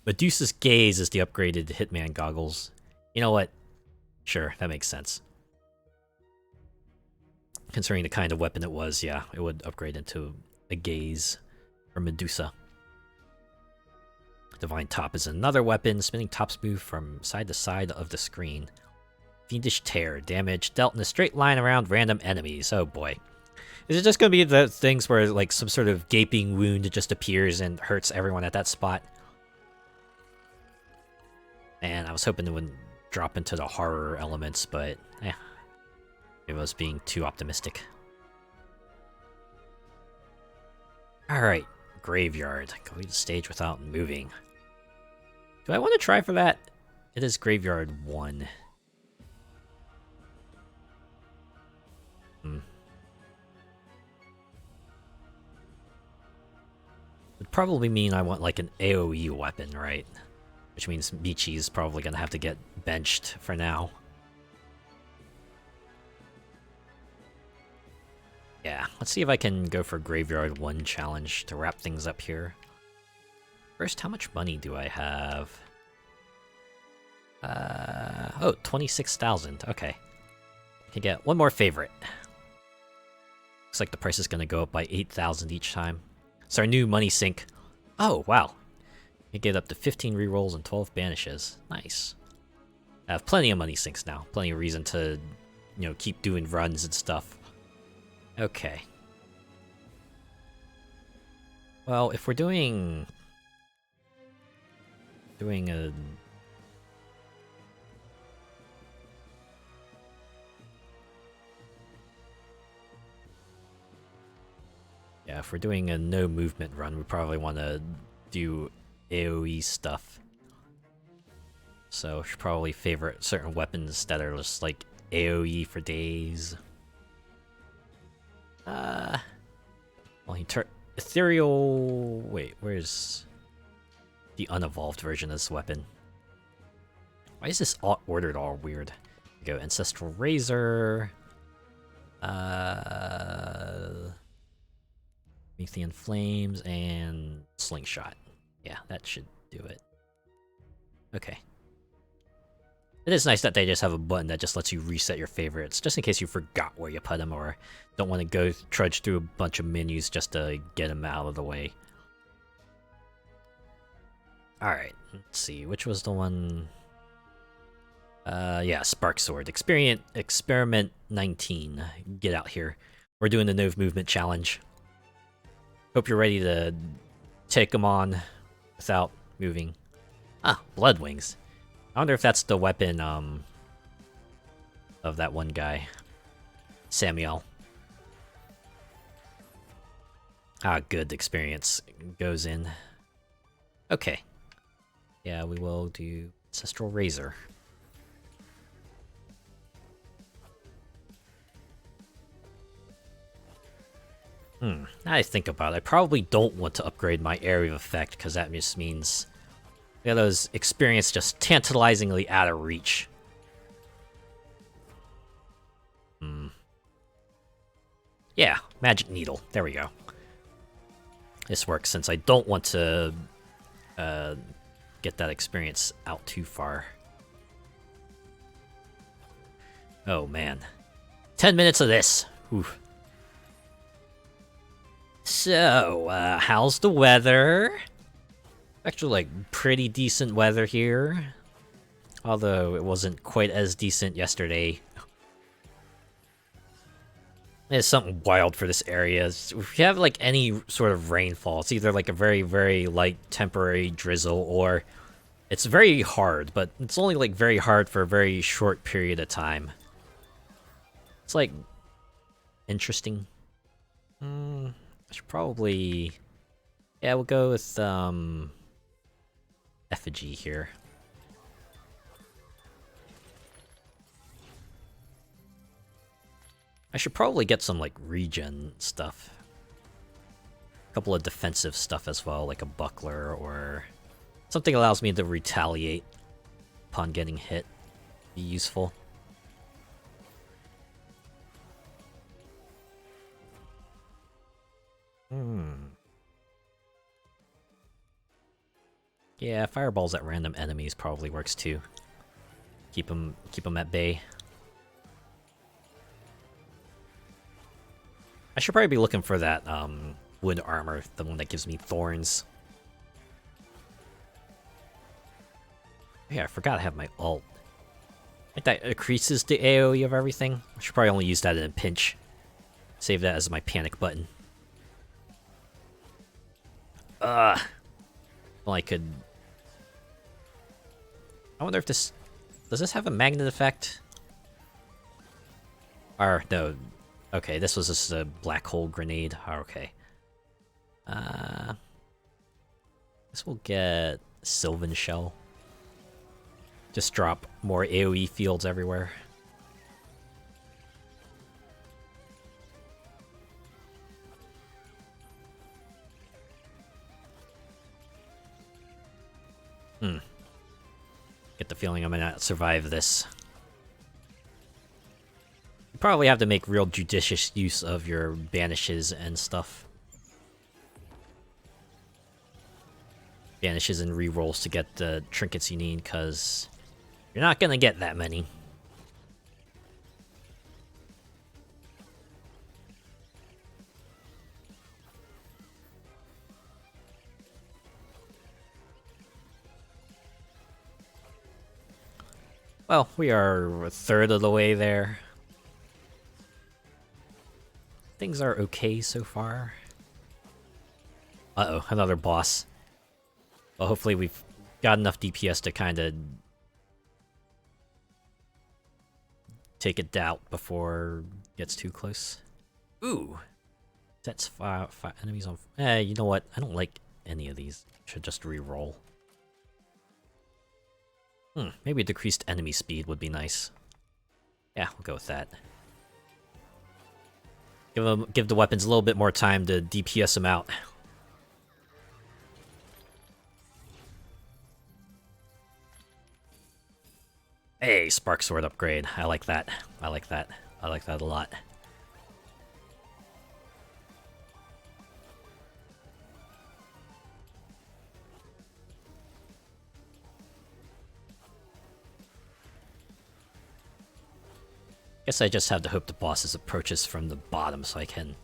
Medusa's Gaze is the upgraded Hitman goggles. You know what? Sure, that makes sense. Considering the kind of weapon it was, yeah, it would upgrade into a gaze for Medusa. Divine Top is another weapon, spinning top smooth from side to side of the screen. Fiendish Tear, damage dealt in a straight line around random enemies. Oh boy. Is it just going to be the things where like some sort of gaping wound just appears and hurts everyone at that spot? Man, I was hoping it wouldn't drop into the horror elements, but it was being too optimistic. Alright, Graveyard. Complete the stage without moving. Do I want to try for that? It is Graveyard 1. Would probably mean I want like an AoE weapon, right? Which means Michi's probably gonna have to get benched for now. Yeah, let's see if I can go for Graveyard 1 challenge to wrap things up here. First, how much money do I have? Oh, 26,000. Okay. Can get one more favorite. Looks like the price is gonna go up by 8,000 each time. It's our new money sink. Oh, wow. You get up to 15 rerolls and 12 banishes. Nice. I have plenty of money sinks now. Plenty of reason to, you know, keep doing runs and stuff. Okay. Well, if we're doing a... Yeah, if we're doing a no movement run, we probably want to do AoE stuff. So we should probably favorite certain weapons that are just like AoE for days. Well, ethereal. Wait, where's the unevolved version of this weapon? Why is this all ordered all weird? Go Ancestral Razor. Promethean Flames and Slingshot. Yeah, that should do it. Okay. It is nice that they just have a button that just lets you reset your favorites, just in case you forgot where you put them or don't want to go trudge through a bunch of menus just to get them out of the way. Alright, let's see, which was the one... yeah, Spark Sword. Experiment 19. Get out here. We're doing the no movement challenge. Hope you're ready to take them on without moving. Ah, Blood Wings. I wonder if that's the weapon, of that one guy. Samuel. Ah, good experience goes in. Okay. Yeah, we will do Ancestral Razor. Now I think about it, I probably don't want to upgrade my area of effect, because that just means those experience just tantalizingly out of reach. Yeah, Magic Needle. There we go. This works since I don't want to get that experience out too far. Oh man. 10 minutes of this. Oof. So, how's the weather? Actually, like, pretty decent weather here. Although, it wasn't quite as decent yesterday. It's something wild for this area. If you have, like, any sort of rainfall, it's either, like, a very, very light temporary drizzle, or it's very hard, but it's only, like, very hard for a very short period of time. It's, like, interesting. I should probably... Yeah, we'll go with, Effigy here. I should probably get some, like, regen stuff. A couple of defensive stuff as well, like a buckler, or... something that allows me to retaliate upon getting hit. Be useful. Yeah, fireballs at random enemies probably works too. Keep them at bay. I should probably be looking for that wood armor, the one that gives me thorns. Yeah, I forgot I have my ult. Like that increases the AoE of everything. I should probably only use that in a pinch. Save that as my panic button. Well, I could... I wonder if this Does this have a magnet effect? Or no. Okay, this was just a black hole grenade. Okay. This will get Sylvan Shell. Just drop more AoE fields everywhere. Get the feeling I might not survive this. You probably have to make real judicious use of your banishes and stuff. Banishes and rerolls to get the trinkets you need, because you're not gonna get that many. Well, we are a third of the way there. Things are okay so far. Uh-oh, another boss. Well, hopefully we've got enough DPS to kind of take it out before it gets too close. Ooh! That's five enemies on... you know what? I don't like any of these. Should just re-roll. Maybe decreased enemy speed would be nice. Yeah, we'll go with that. Give the weapons a little bit more time to DPS them out. Hey, Spark Sword upgrade. I like that. I like that. I like that a lot. Guess I just have to hope the bosses approach us from the bottom so I can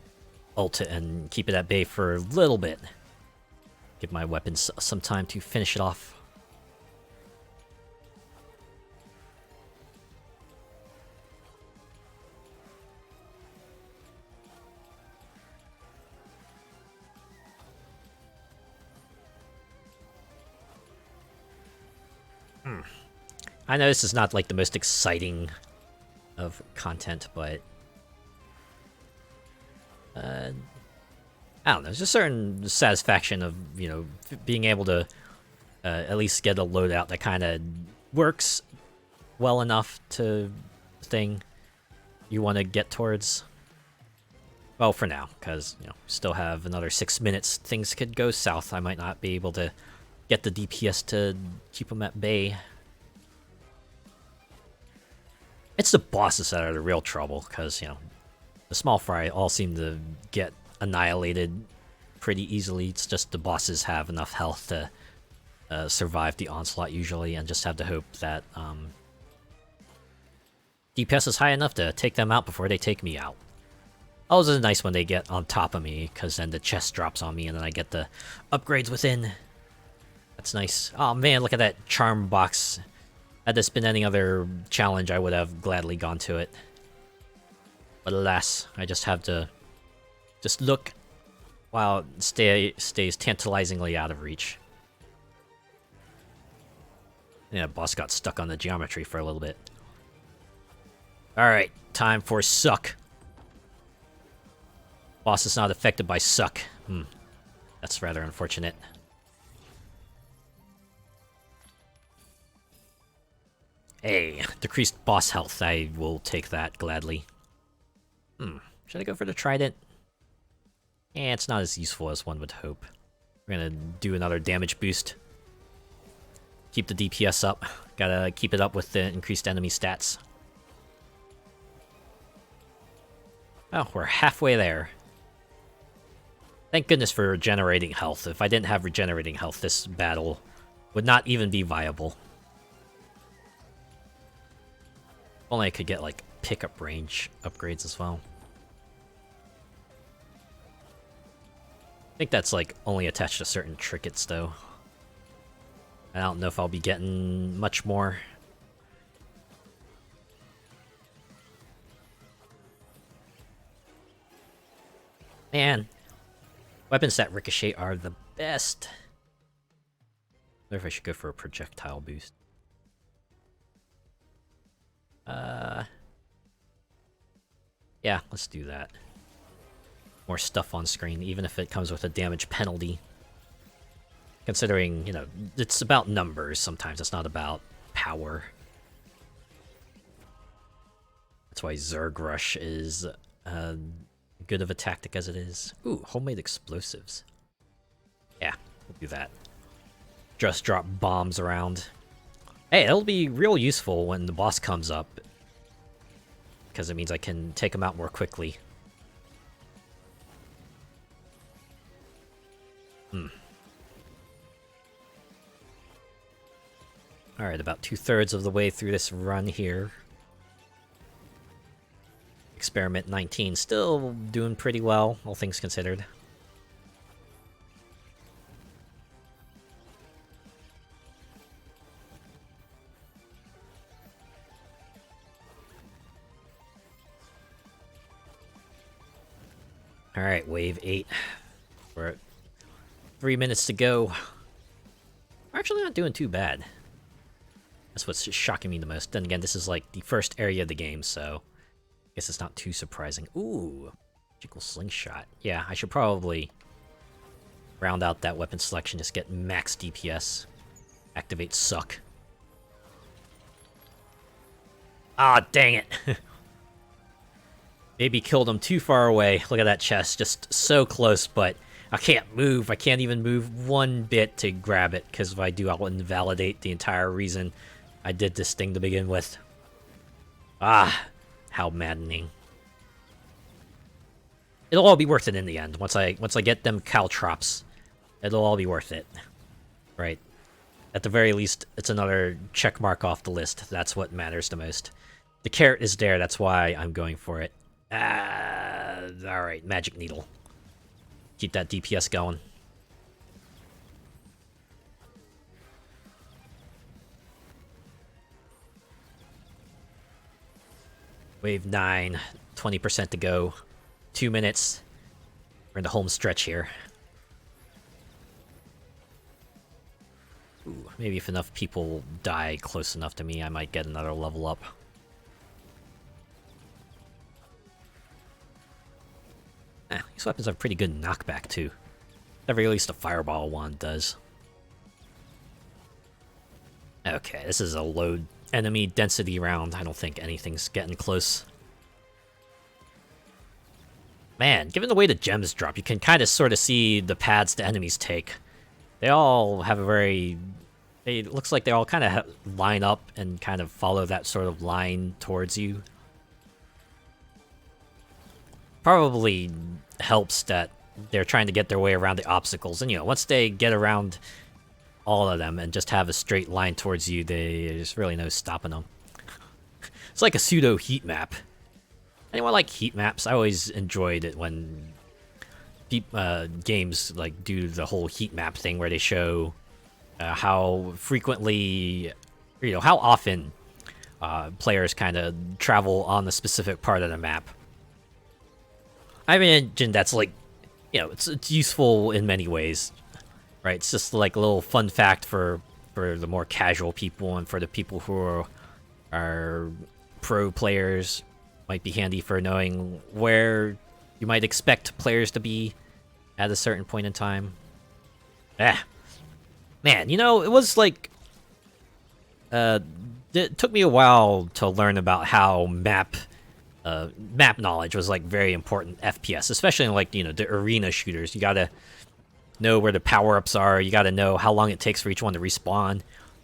ult it and keep it at bay for a little bit. Give my weapons some time to finish it off. I know this is not like the most exciting of content, but I don't know, there's a certain satisfaction of, you know, being able to at least get a loadout that kind of works well enough to the thing you want to get towards. Well, for now, because, you know, still have another 6 minutes. Things could go south. I might not be able to get the DPS to keep them at bay. It's the bosses that are the real trouble, because, you know, the small fry all seem to get annihilated pretty easily. It's just the bosses have enough health to survive the onslaught usually, and just have to hope that DPS is high enough to take them out before they take me out. Always is nice when they get on top of me, because then the chest drops on me and then I get the upgrades within. That's nice. Oh man, look at that charm box. Had this been any other challenge, I would have gladly gone to it. But alas, I just have to just look while it stays tantalizingly out of reach. Yeah, boss got stuck on the geometry for a little bit. Alright, time for suck. Boss is not affected by suck. That's rather unfortunate. Hey, decreased boss health. I will take that gladly. Should I go for the trident? Eh, it's not as useful as one would hope. We're gonna do another damage boost. Keep the DPS up. Gotta keep it up with the increased enemy stats. Oh, we're halfway there. Thank goodness for regenerating health. If I didn't have regenerating health, this battle would not even be viable. Only I could get, like, pickup range upgrades as well. I think that's, like, only attached to certain trinkets, though. I don't know if I'll be getting much more. Man, weapons that ricochet are the best. I wonder if I should go for a projectile boost. Yeah, let's do that. More stuff on screen, even if it comes with a damage penalty. Considering, you know, it's about numbers sometimes, it's not about power. That's why Zerg Rush is good of a tactic as it is. Ooh, homemade explosives. Yeah, we'll do that. Just drop bombs around. Hey, it'll be real useful when the boss comes up, because it means I can take him out more quickly. Alright, about 2/3 of the way through this run here. Experiment 19 still doing pretty well, all things considered. Alright, wave 8. We're at 3 minutes to go. We're actually not doing too bad. That's what's shocking me the most. Then again, this is like the first area of the game, so I guess it's not too surprising. Ooh, magical slingshot. Yeah, I should probably round out that weapon selection, just get max DPS. Activate suck. Ah, dang it. Maybe killed him too far away. Look at that chest, just so close, but I can't move. I can't even move one bit to grab it, because if I do, I'll invalidate the entire reason I did this thing to begin with. Ah, how maddening. It'll all be worth it in the end. Once I get them caltrops, it'll all be worth it. Right. At the very least, it's another check mark off the list. That's what matters the most. The carrot is there, that's why I'm going for it. Alright, magic needle. Keep that DPS going. Wave 9, 20% to go. 2 minutes. We're in the home stretch here. Ooh, maybe if enough people die close enough to me, I might get another level up. These weapons have pretty good knockback, too. At the very least, a fireball wand does. Okay, this is a low enemy density round. I don't think anything's getting close. Man, given the way the gems drop, you can kind of sort of see the paths the enemies take. They all have a very... It looks like they all kind of line up and kind of follow that sort of line towards you. Probably helps that they're trying to get their way around the obstacles. And, you know, once they get around all of them and just have a straight line towards you, there's really no stopping them. It's like a pseudo heat map. Anyone like heat maps? I always enjoyed it when games like do the whole heat map thing where they show how frequently, you know, how often players kind of travel on the specific part of the map. I imagine that's like, you know, it's useful in many ways, right? It's just like a little fun fact for the more casual people, and for the people who are pro players, might be handy for knowing where you might expect players to be at a certain point in time. Man, you know, it was like it took me a while to learn about how map knowledge was like very important FPS, especially in like, you know, the arena shooters. You gotta know where the power-ups are, you gotta know how long it takes for each one to respawn,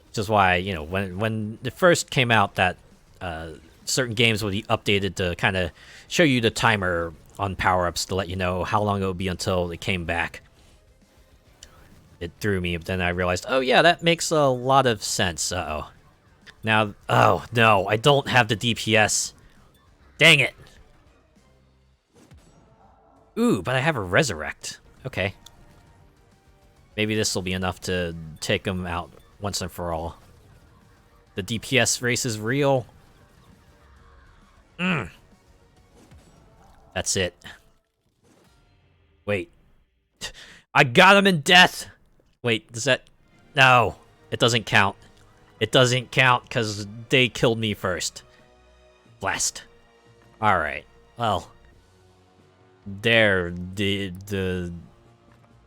which is why, you know, when it first came out that certain games would be updated to kind of show you the timer on power-ups to let you know how long it would be until it came back. It threw me, but then I realized, oh yeah, that makes a lot of sense. Uh-oh. Now, oh no, I don't have the DPS. Dang it! Ooh, but I have a resurrect. Okay. Maybe this will be enough to take them out once and for all. The DPS race is real. That's it. Wait. I got him in death! Wait, does that... No, it doesn't count. It doesn't count, because they killed me first. Blast. Alright. Well. There, the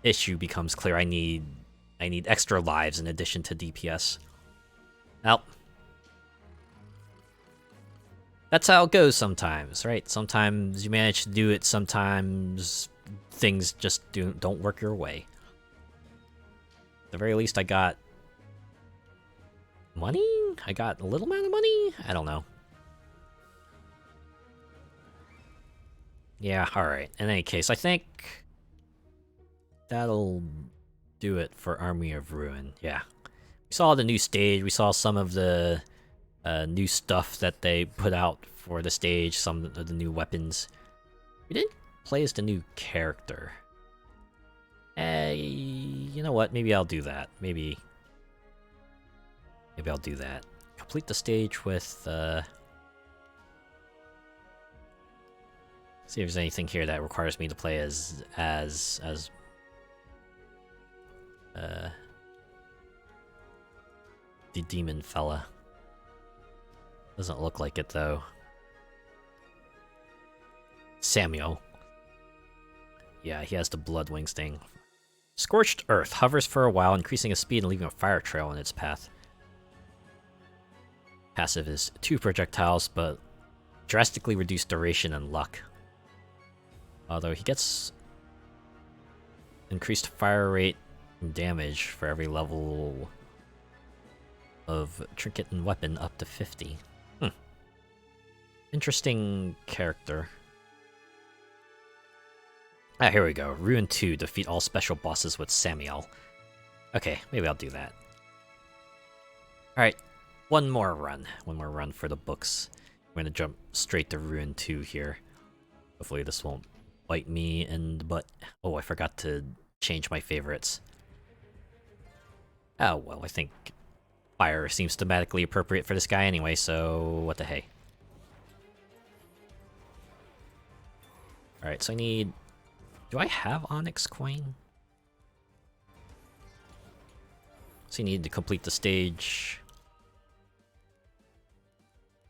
issue becomes clear. I need extra lives in addition to DPS. Well. That's how it goes sometimes, right? Sometimes you manage to do it, sometimes things just don't work your way. At the very least, I got money? I got a little amount of money? I don't know. Yeah, alright. In any case, I think that'll do it for Army of Ruin. Yeah. We saw the new stage, we saw some of the new stuff that they put out for the stage, some of the new weapons. We didn't play as the new character. You know what? Maybe I'll do that. Maybe I'll do that. Complete the stage with, see if there's anything here that requires me to play as the demon fella. Doesn't look like it, though. Samuel. Yeah, he has the blood wings thing. Scorched Earth hovers for a while, increasing its speed and leaving a fire trail in its path. Passive is 2 projectiles, but drastically reduced duration and luck. Although he gets increased fire rate and damage for every level of trinket and weapon up to 50. Interesting character. Ah, here we go. Ruin 2, defeat all special bosses with Samuel. Okay, maybe I'll do that. Alright, one more run. One more run for the books. I'm gonna jump straight to Ruin 2 here. Hopefully this won't bite me in the butt. Oh, I forgot to change my favorites. Oh, well, I think fire seems thematically appropriate for this guy anyway, so what the hey. Alright, so I need... Do I have Onyx Coin? So you need to complete the stage...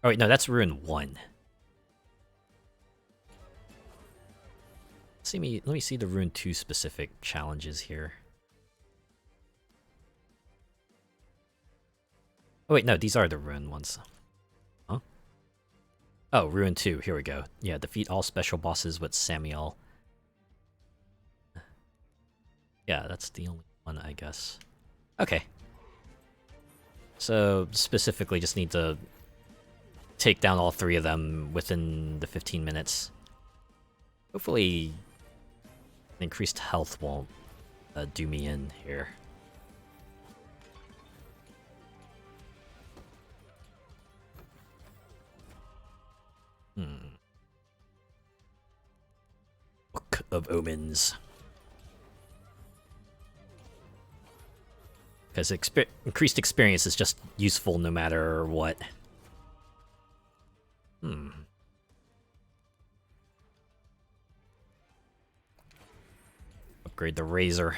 Oh wait, no, that's Ruin 1. Let me see the Ruin 2 specific challenges here. Oh wait, no, these are the Ruin ones. Huh? Oh, Ruin 2, here we go. Yeah, defeat all special bosses with Samuel. Yeah, that's the only one, I guess. Okay. So, specifically just need to take down all 3 of them within the 15 minutes. Hopefully, increased health won't do me in here. Book of Omens. Because increased experience is just useful no matter what. Upgrade the Razor.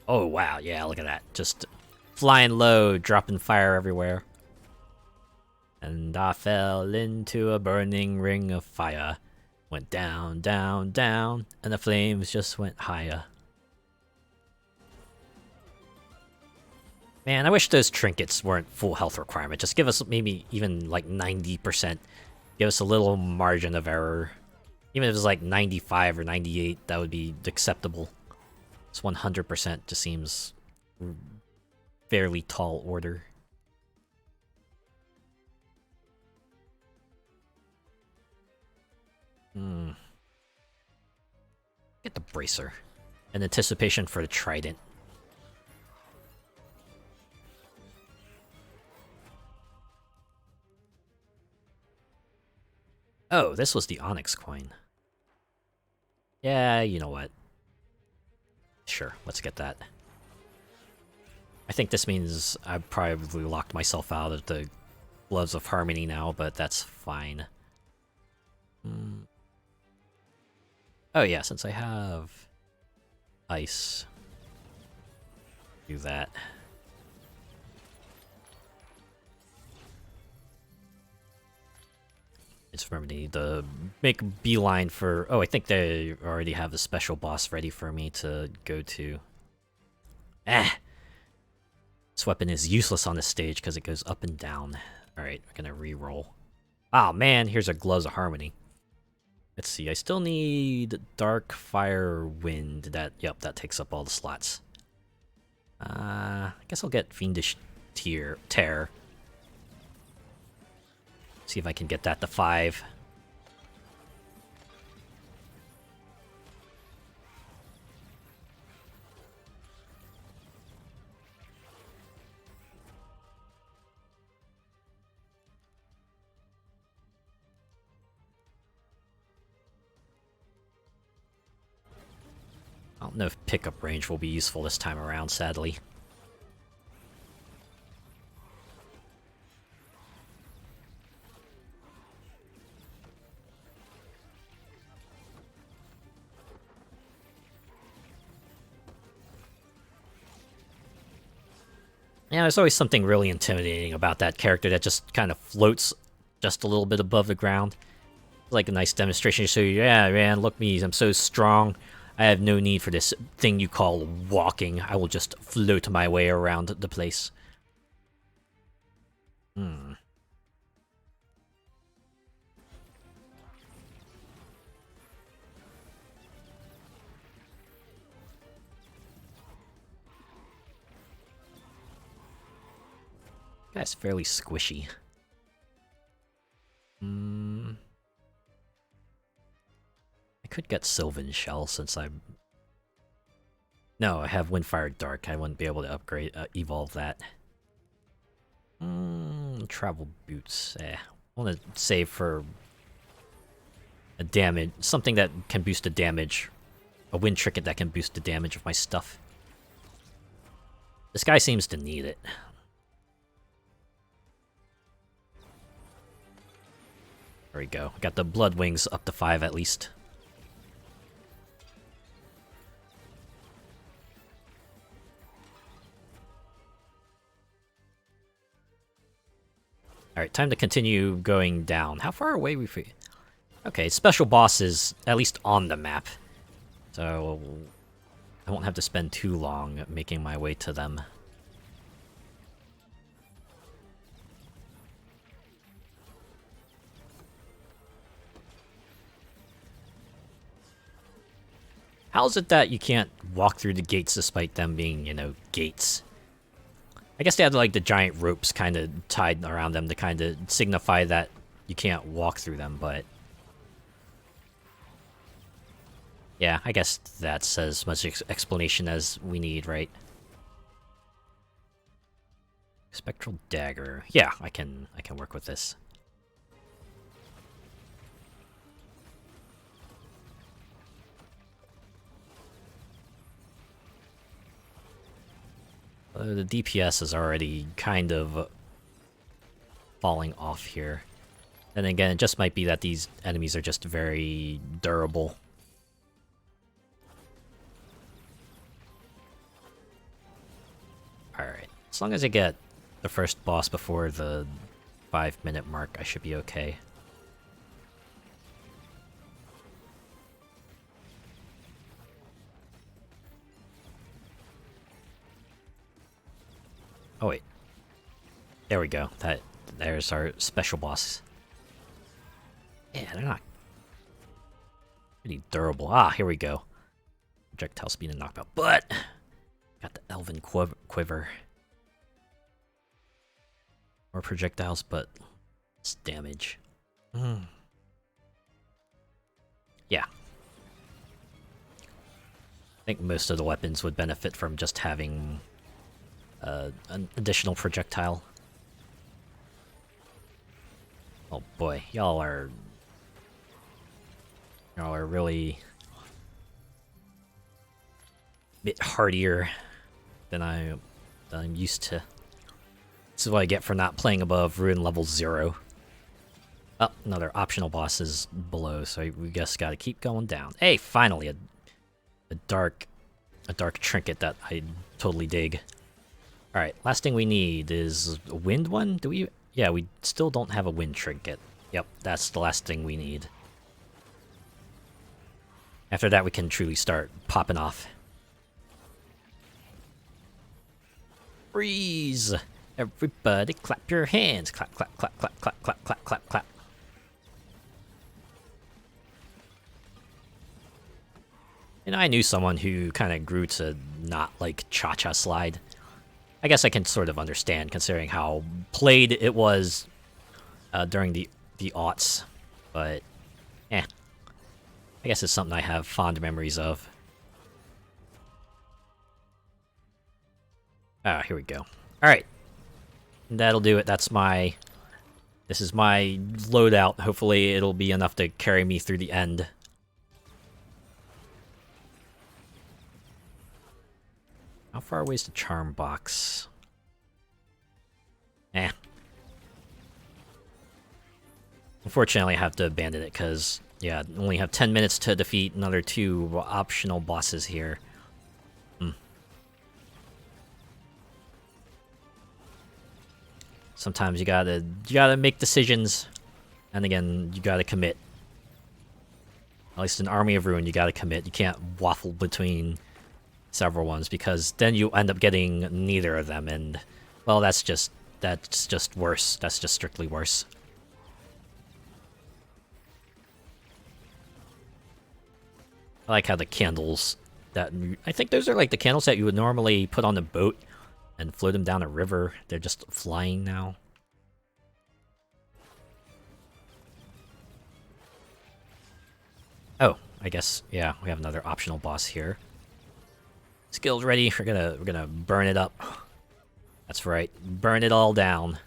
Oh wow, yeah, look at that. Just flying low, dropping fire everywhere. And I fell into a burning ring of fire. Went down, down, down, and the flames just went higher. Man, I wish those trinkets weren't full health requirement. Just give us maybe even like 90%. Give us a little margin of error. Even if it was like 95 or 98, that would be acceptable. It's 100% just seems fairly tall order. Get the bracer. In anticipation for the trident. Oh, this was the Onyx coin. Yeah, you know what. Sure, let's get that. I think this means I've probably locked myself out of the Gloves of Harmony now, but that's fine. Oh yeah, since I have ice, do that. It's for me to make a beeline for... Oh, I think they already have a special boss ready for me to go to. Ah! This weapon is useless on this stage because it goes up and down. Alright, we're gonna re-roll. Ah, man, here's a Gloves of Harmony. Let's see, I still need Dark, Fire, Wind. Yep, that takes up all the slots. I guess I'll get Fiendish Tear. See if I can get that to 5. I don't know if pickup range will be useful this time around, sadly. Yeah, there's always something really intimidating about that character that just kind of floats just a little bit above the ground. Like a nice demonstration to show you, yeah, man, look me, I'm so strong. I have no need for this thing you call walking. I will just float my way around the place. Guy's fairly squishy. I could get Sylvan Shell since I'm... No, I have Windfire Dark. I wouldn't be able to upgrade, evolve that. Travel Boots. I want to save for a damage, something that can boost the damage. A wind trinket that can boost the damage of my stuff. This guy seems to need it. There we go. Got the Blood Wings up to 5 at least. Alright, time to continue going down. How far away we... Okay, special boss is at least on the map. So I won't have to spend too long making my way to them. How is it that you can't walk through the gates despite them being, you know, gates? I guess they had, like, the giant ropes kind of tied around them to kind of signify that you can't walk through them, but... Yeah, I guess that's as much explanation as we need, right? Spectral Dagger. Yeah, I can work with this. The DPS is already kind of falling off here. And again, it just might be that these enemies are just very durable. Alright, as long as I get the first boss before the 5-minute mark, I should be okay. Oh wait. There we go. There's our special boss. Yeah, they're not pretty durable. Ah, here we go. Projectile speed and knockback. But got the Elven Quiver. More projectiles, but it's damage. Yeah. I think most of the weapons would benefit from just having an additional projectile. Oh boy, y'all are really a bit hardier than I'm used to. This is what I get for not playing above Ruin level 0. Oh, another optional boss is below, so we just gotta keep going down. Hey, finally a dark trinket that I totally dig. Alright, last thing we need is a wind one? Do we... Yeah, we still don't have a wind trinket. Yep, that's the last thing we need. After that, we can truly start popping off. Freeze! Everybody clap your hands. Clap, clap, clap, clap, clap, clap, clap, clap, clap. And I knew someone who kind of grew to not like Cha-Cha Slide. I guess I can sort of understand, considering how played it was during the aughts. But, I guess it's something I have fond memories of. Ah, here we go. Alright. That'll do it. This is my loadout. Hopefully it'll be enough to carry me through the end. How far away is the charm box? Unfortunately, I have to abandon it because, yeah, I only have 10 minutes to defeat another 2 optional bosses here. Sometimes you gotta make decisions, and again, you gotta commit. At least in Army of Ruin, you gotta commit. You can't waffle between several ones, because then you end up getting neither of them, and, well, that's just worse. That's just strictly worse. I like how the candles I think those are like the candles that you would normally put on a boat and float them down a river. They're just flying now. Oh, I guess, yeah, we have another optional boss here. Skills ready. We're gonna burn it up. That's right. Burn it all down.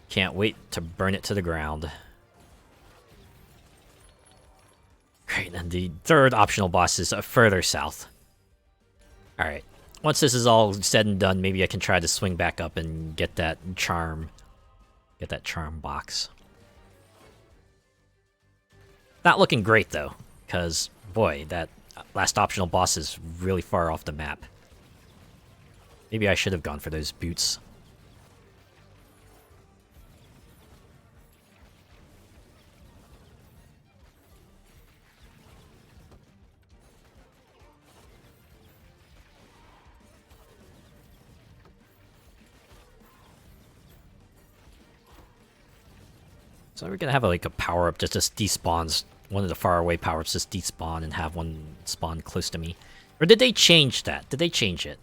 Can't wait to burn it to the ground. Great, and the third optional boss is further south. Alright. Once this is all said and done, maybe I can try to swing back up and get that charm. Get that charm box. Not looking great, though, because, boy, that last optional boss is really far off the map. Maybe I should have gone for those boots. So we're gonna have like a power-up that just despawns. One of the faraway power-ups just despawn and have one spawn close to me. Or did they change that? Did they change it?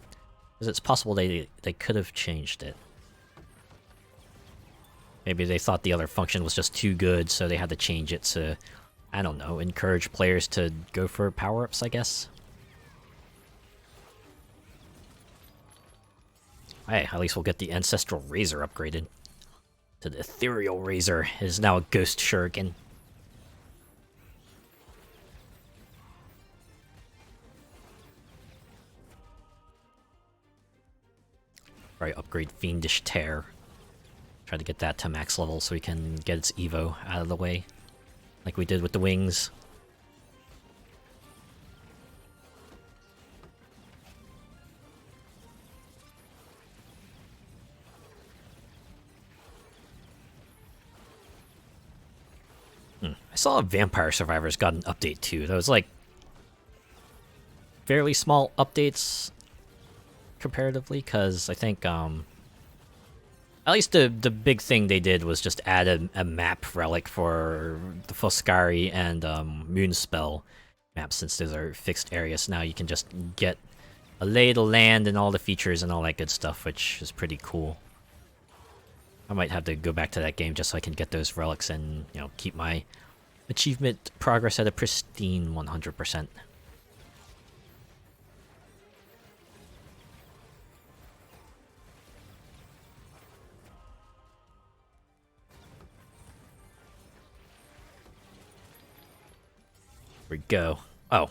Because it's possible they could have changed it. Maybe they thought the other function was just too good, so they had to change it to, I don't know, encourage players to go for power-ups, I guess? Hey, at least we'll get the Ancestral Razor upgraded to the Ethereal Razor. It is now a Ghost Shuriken. Probably upgrade Fiendish Tear. Try to get that to max level so we can get its Evo out of the way. Like we did with the wings. I saw Vampire Survivors got an update too. That was like fairly small updates comparatively, because I think at least the big thing they did was just add a map relic for the Foscari and Moonspell maps, since those are fixed areas. Now you can just get a lay of the land and all the features and all that good stuff, which is pretty cool. I might have to go back to that game just so I can get those relics and, you know, keep my achievement progress at a pristine 100%. Here we go. Oh,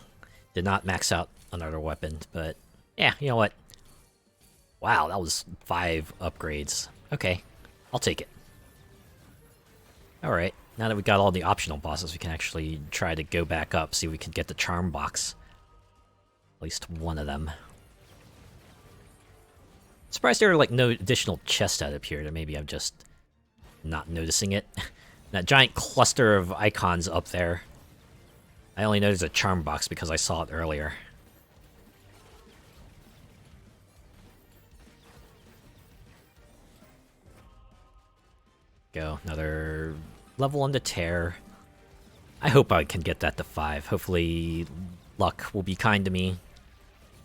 did not max out another weapon, but yeah, you know what? Wow, that was 5 upgrades. Okay, I'll take it. Alright, now that we got all the optional bosses, we can actually try to go back up, see if we can get the charm box. At least one of them. Surprised there are like no additional chests that appeared, or maybe I'm just not noticing it. That giant cluster of icons up there. I only noticed a charm box because I saw it earlier. Go, another level on the tear. I hope I can get that to 5. Hopefully luck will be kind to me.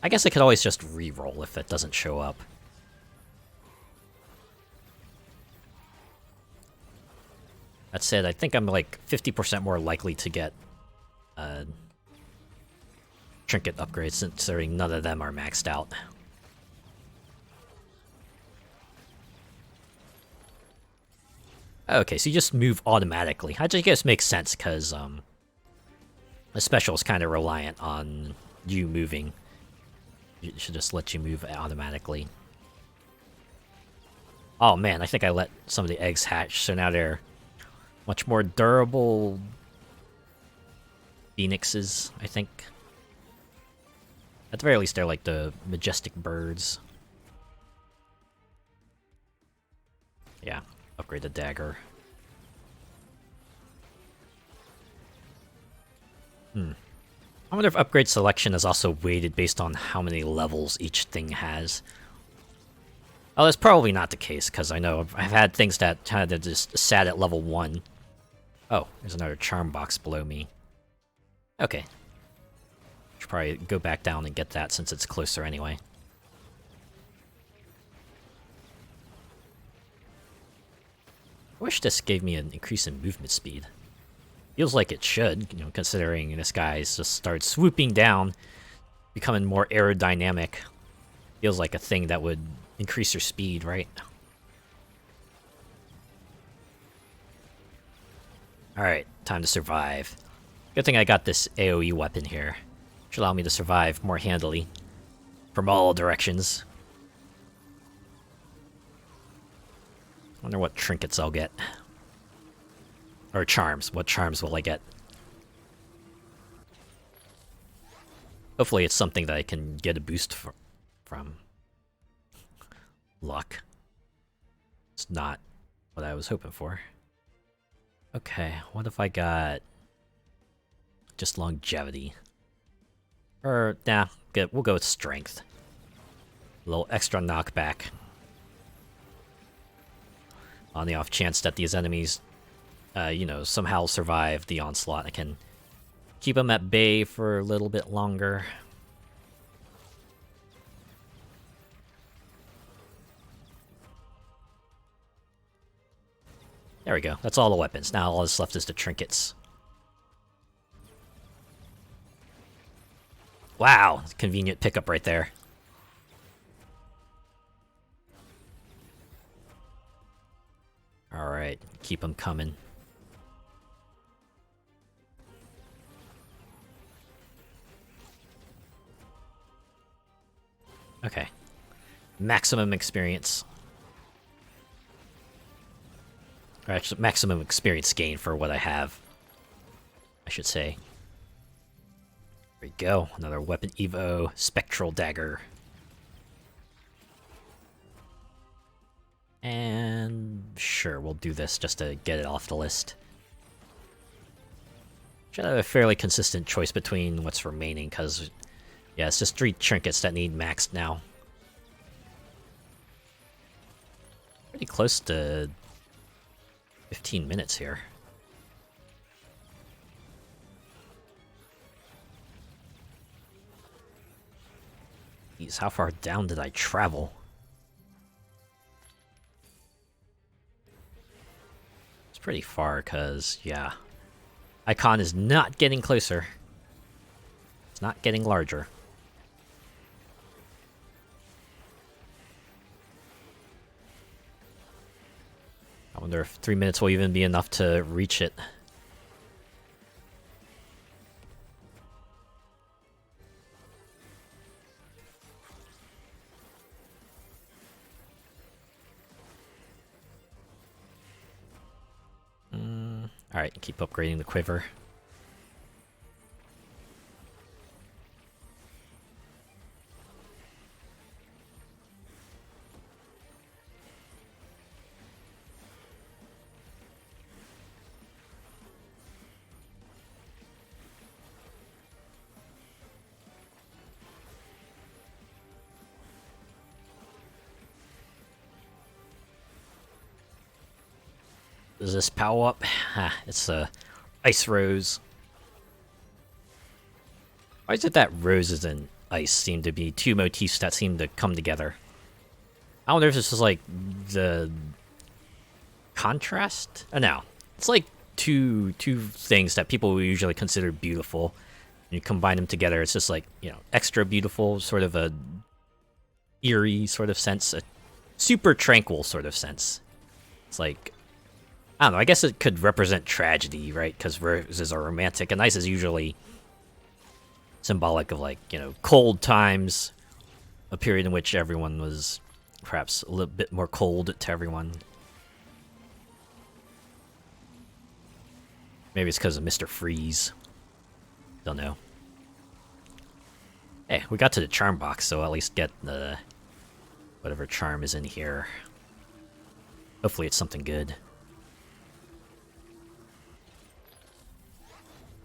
I guess I could always just re-roll if that doesn't show up. That said, I think I'm like 50% more likely to get trinket upgrades, considering none of them are maxed out. Okay, so you just move automatically. I just guess makes sense, because the special is kind of reliant on you moving. It should just let you move automatically. Oh man, I think I let some of the eggs hatch, so now they're much more durable phoenixes, I think. At the very least, they're like the majestic birds. Yeah, upgrade the dagger. I wonder if upgrade selection is also weighted based on how many levels each thing has. Oh, that's probably not the case, because I know I've had things that kind of just sat at level 1. Oh, there's another charm box below me. Okay. Should probably go back down and get that since it's closer anyway. I wish this gave me an increase in movement speed. Feels like it should, you know, considering this guy's just started swooping down, becoming more aerodynamic. Feels like a thing that would increase your speed, right? Alright, time to survive. Good thing I got this AoE weapon here, which allow me to survive more handily from all directions. Wonder what trinkets I'll get. Or charms. What charms will I get? Hopefully it's something that I can get a boost from. Luck. It's not what I was hoping for. Okay, what if I got just longevity? Or, nah, we'll go with strength. A little extra knockback. On the off chance that these enemies, you know, somehow survive the onslaught, I can keep them at bay for a little bit longer. There we go. That's all the weapons. Now all that's left is the trinkets. Wow, convenient pickup right there. Alright, keep them coming. Okay. Maximum experience. Or actually, maximum experience gain for what I have, I should say. There we go. Another weapon evo, spectral dagger. And sure, we'll do this just to get it off the list. Should have a fairly consistent choice between what's remaining, because yeah, it's just 3 trinkets that need maxed now. Pretty close to 15 minutes here. Jeez, how far down did I travel? It's pretty far, because, yeah. Icon is not getting closer. It's not getting larger. I wonder if 3 minutes will even be enough to reach it. Alright, keep upgrading the quiver. Does this power up? Ah, it's a ice rose. Why is it that roses and ice seem to be two motifs that seem to come together? I wonder if this is like the contrast? No. It's like two things that people would usually consider beautiful. You combine them together, it's just like, you know, extra beautiful, sort of a eerie sort of sense, a super tranquil sort of sense. It's like, I don't know, I guess it could represent tragedy, right? Because roses are romantic, and ice is usually symbolic of, like, you know, cold times, a period in which everyone was perhaps a little bit more cold to everyone. Maybe it's because of Mr. Freeze. Don't know. Hey, we got to the charm box, so I'll at least get the whatever charm is in here. Hopefully it's something good.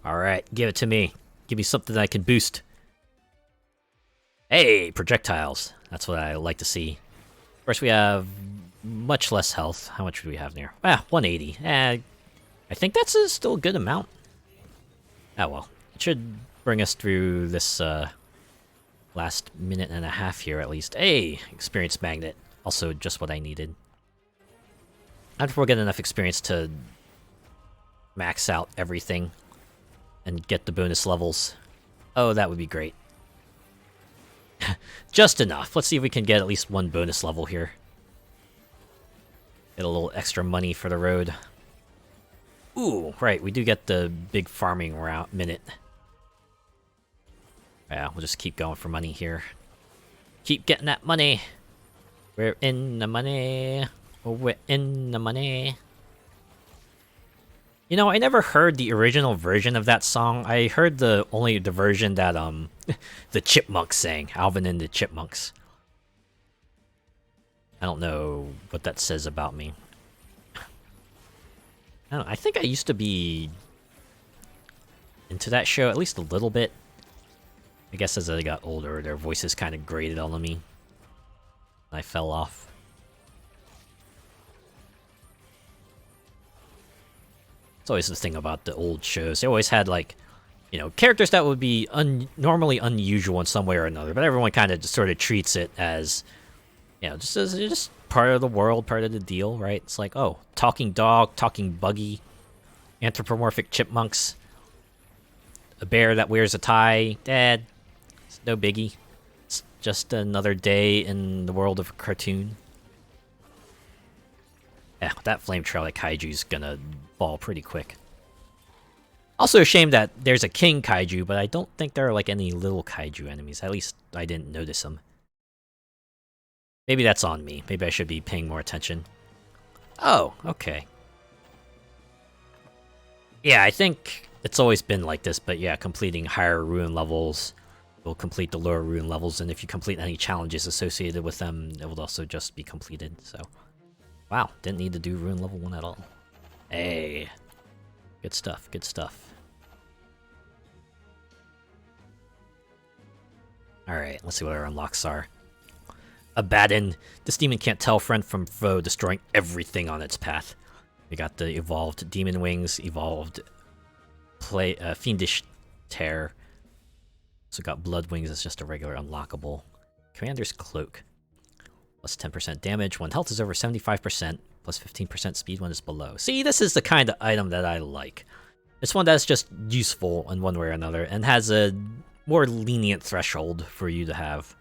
Alright, give it to me. Give me something that I can boost. Hey, projectiles. That's what I like to see. Of course, we have much less health. How much do we have there? Ah, 180. I think that's still a good amount. Ah, well. It should bring us through this last minute and a half here, at least. Hey, experience magnet. Also just what I needed. I wonder if we'll get enough experience to max out everything and get the bonus levels. Oh, that would be great. Just enough. Let's see if we can get at least one bonus level here. Get a little extra money for the road. Ooh, right, we do get the big farming route minute. Yeah, we'll just keep going for money here. Keep getting that money. We're in the money. Oh, we're in the money. You know, I never heard the original version of that song. I heard only the version that the Chipmunks sang, Alvin and the Chipmunks. I don't know what that says about me. I don't know, I think I used to be into that show at least a little bit. I guess as I got older, their voices kind of grated on me. I fell off. It's always the thing about the old shows. They always had, like, you know, characters that would be normally unusual in some way or another, but everyone kind of just sort of treats it as, you know, just as just part of the world, part of the deal, right? It's like, oh, talking dog, talking buggy, anthropomorphic chipmunks, a bear that wears a tie. Dad, it's no biggie. It's just another day in the world of a cartoon. Yeah, that flame trail at Kaiju's gonna fall pretty quick. Also a shame that there's a king Kaiju, but I don't think there are like any little Kaiju enemies. At least I didn't notice them. Maybe that's on me. Maybe I should be paying more attention. Oh, okay. Yeah, I think it's always been like this, but yeah, completing higher ruin levels will complete the lower ruin levels, and if you complete any challenges associated with them, it will also just be completed, so... Wow, didn't need to do ruin level 1 at all. Hey. Good stuff, good stuff. Alright, let's see what our unlocks are. Abaddon. This demon can't tell friend from foe, destroying everything on its path. We got the evolved demon wings, evolved fiendish tear. So got blood wings as just a regular unlockable. Commander's cloak. Plus 10% damage when health is over 75%, plus 15% speed when it's below. See, this is the kind of item that I like. It's one that's just useful in one way or another, and has a more lenient threshold for you to have.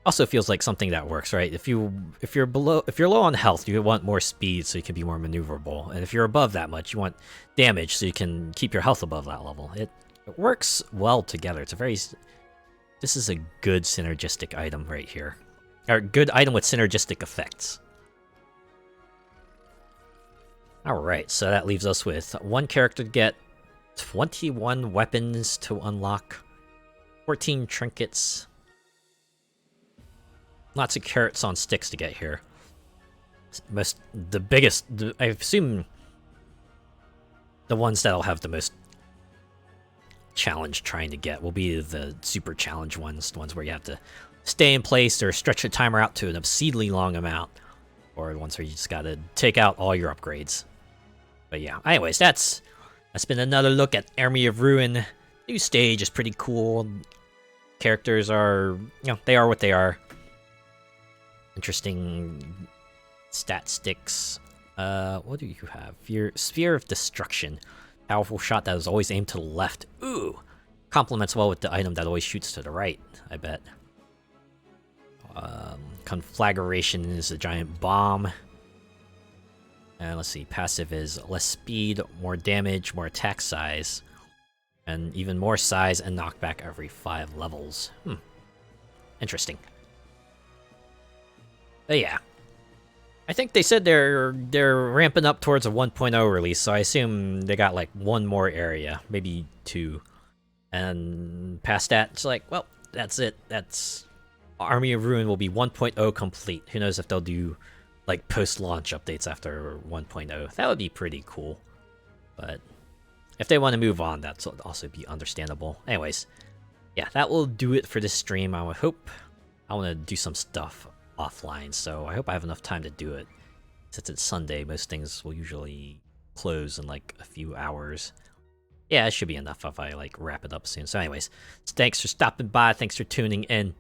Also feels like something that works, right? If you're low on health, you want more speed so you can be more maneuverable, and if you're above that much, you want damage so you can keep your health above that level. It works well together. It's a very... This is a good synergistic item right here. Or good item with synergistic effects. Alright, so that leaves us with one character to get, 21 weapons to unlock, 14 trinkets, lots of carrots on sticks to get here. I assume the ones that'll have the most challenge trying to get will be the super challenge ones, the ones where you have to stay in place or stretch the timer out to an obscenely long amount. or ones where you just gotta take out all your upgrades. But yeah, anyways, that's been another look at Army of Ruin. New stage is pretty cool. Characters are, they are what they are. Interesting stat sticks. What do you have? Sphere of Destruction. Powerful shot that is always aimed to the left. Ooh! Complements well with the item that always shoots to the right, I bet. Conflagration is a giant bomb. And let's see, passive is less speed, more damage, more attack size, and even more size and knockback every 5 levels. Interesting. But yeah. I think they said they're ramping up towards a 1.0 release, so I assume they got like one more area, maybe 2. And past that, it's like, well, that's it. That's Army of Ruin will be 1.0 complete. Who knows if they'll do like post-launch updates after 1.0. That would be pretty cool. But if they want to move on, that would also be understandable. Anyways, yeah, that will do it for this stream. I want to do some stuff offline, so I hope I have enough time to do it. Since it's Sunday, most things will usually close in like a few hours. Yeah, it should be enough if I like wrap it up soon. So anyways, thanks for stopping by, thanks for tuning in.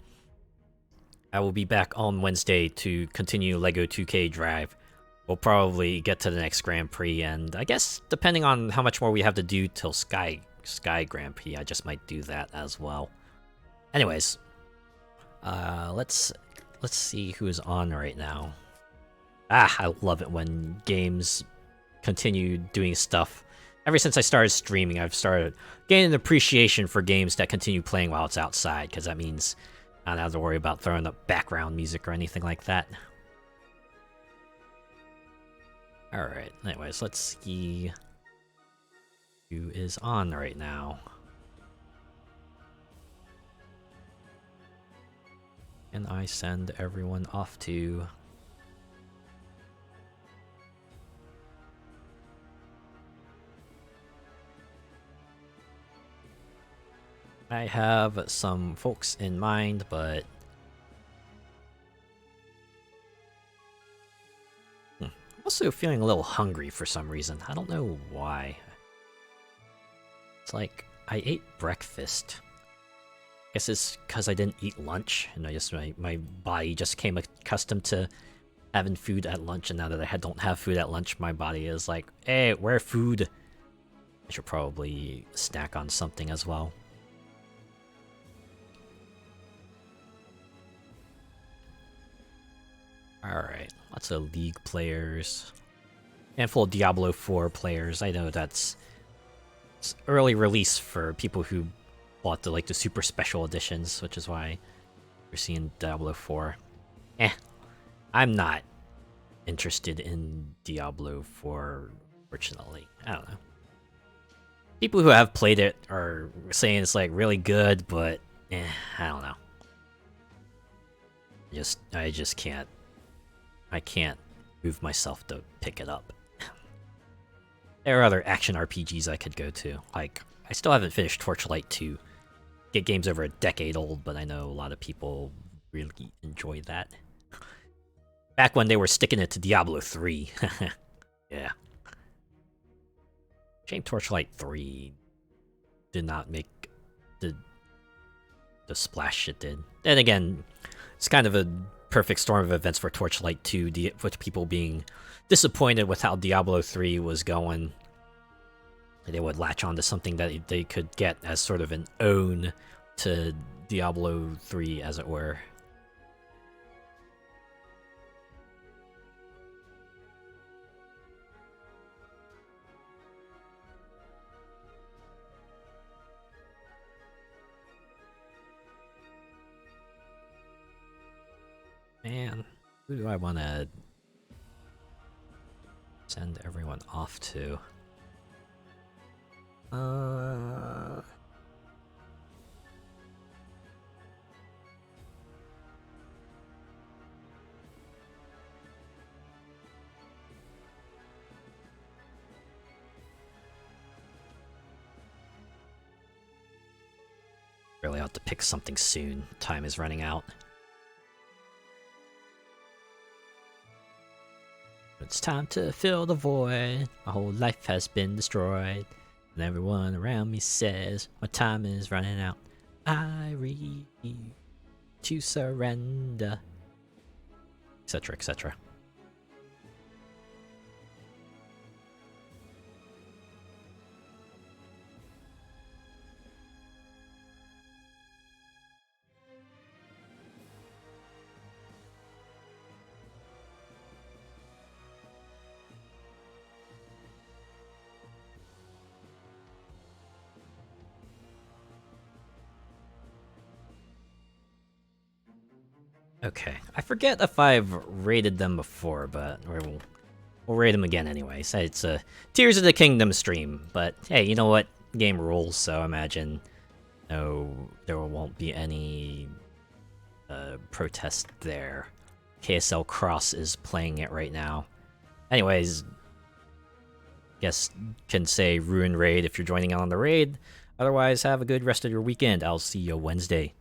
I will be back on Wednesday to continue LEGO 2K Drive. We'll probably get to the next Grand Prix, and I guess depending on how much more we have to do till Sky Grand Prix, I just might do that as well. Anyways, let's see who's on right now. I love it when games continue doing stuff. Ever since I started streaming, I've started gaining an appreciation for games that continue playing while it's outside, because that means I don't have to worry about throwing up background music or anything like that. Alright, anyways, let's see who is on right now. And I send everyone off to... I have some folks in mind, but... I'm also feeling a little hungry for some reason. I don't know why. It's like, I ate breakfast. I guess it's because I didn't eat lunch, and my body just came accustomed to having food at lunch, and now that I don't have food at lunch, my body is like, hey, where's food? I should probably snack on something as well. Alright, lots of League players. Handful of Diablo 4 players. I know it's early release for people who bought the super special editions, which is why you're seeing Diablo 4. I'm not interested in Diablo 4, fortunately. I don't know. People who have played it are saying it's like really good, but I don't know. I just can't. I can't move myself to pick it up. There are other action RPGs I could go to. Like, I still haven't finished Torchlight 2. Get games over a decade old, but I know a lot of people really enjoy that. Back when they were sticking it to Diablo 3. Yeah. Shame Torchlight 3 did not make the splash it did. And again, it's kind of a perfect storm of events for Torchlight 2, with people being disappointed with how Diablo 3 was going. They would latch on to something that they could get as sort of an own to Diablo 3, as it were. Man, who do I want to send everyone off to? Really ought to pick something soon. Time is running out. It's time to fill the void. My whole life has been destroyed. And everyone around me says my time is running out. I refuse to surrender. Etc. etc. Okay, I forget if I've rated them before, but we'll rate them again anyway. So it's a Tears of the Kingdom stream, but hey, you know what? Game rules, so I imagine there won't be any protest there. KSL Cross is playing it right now. Anyways, guess can say Ruin Raid if you're joining on the raid. Otherwise, have a good rest of your weekend. I'll see you Wednesday.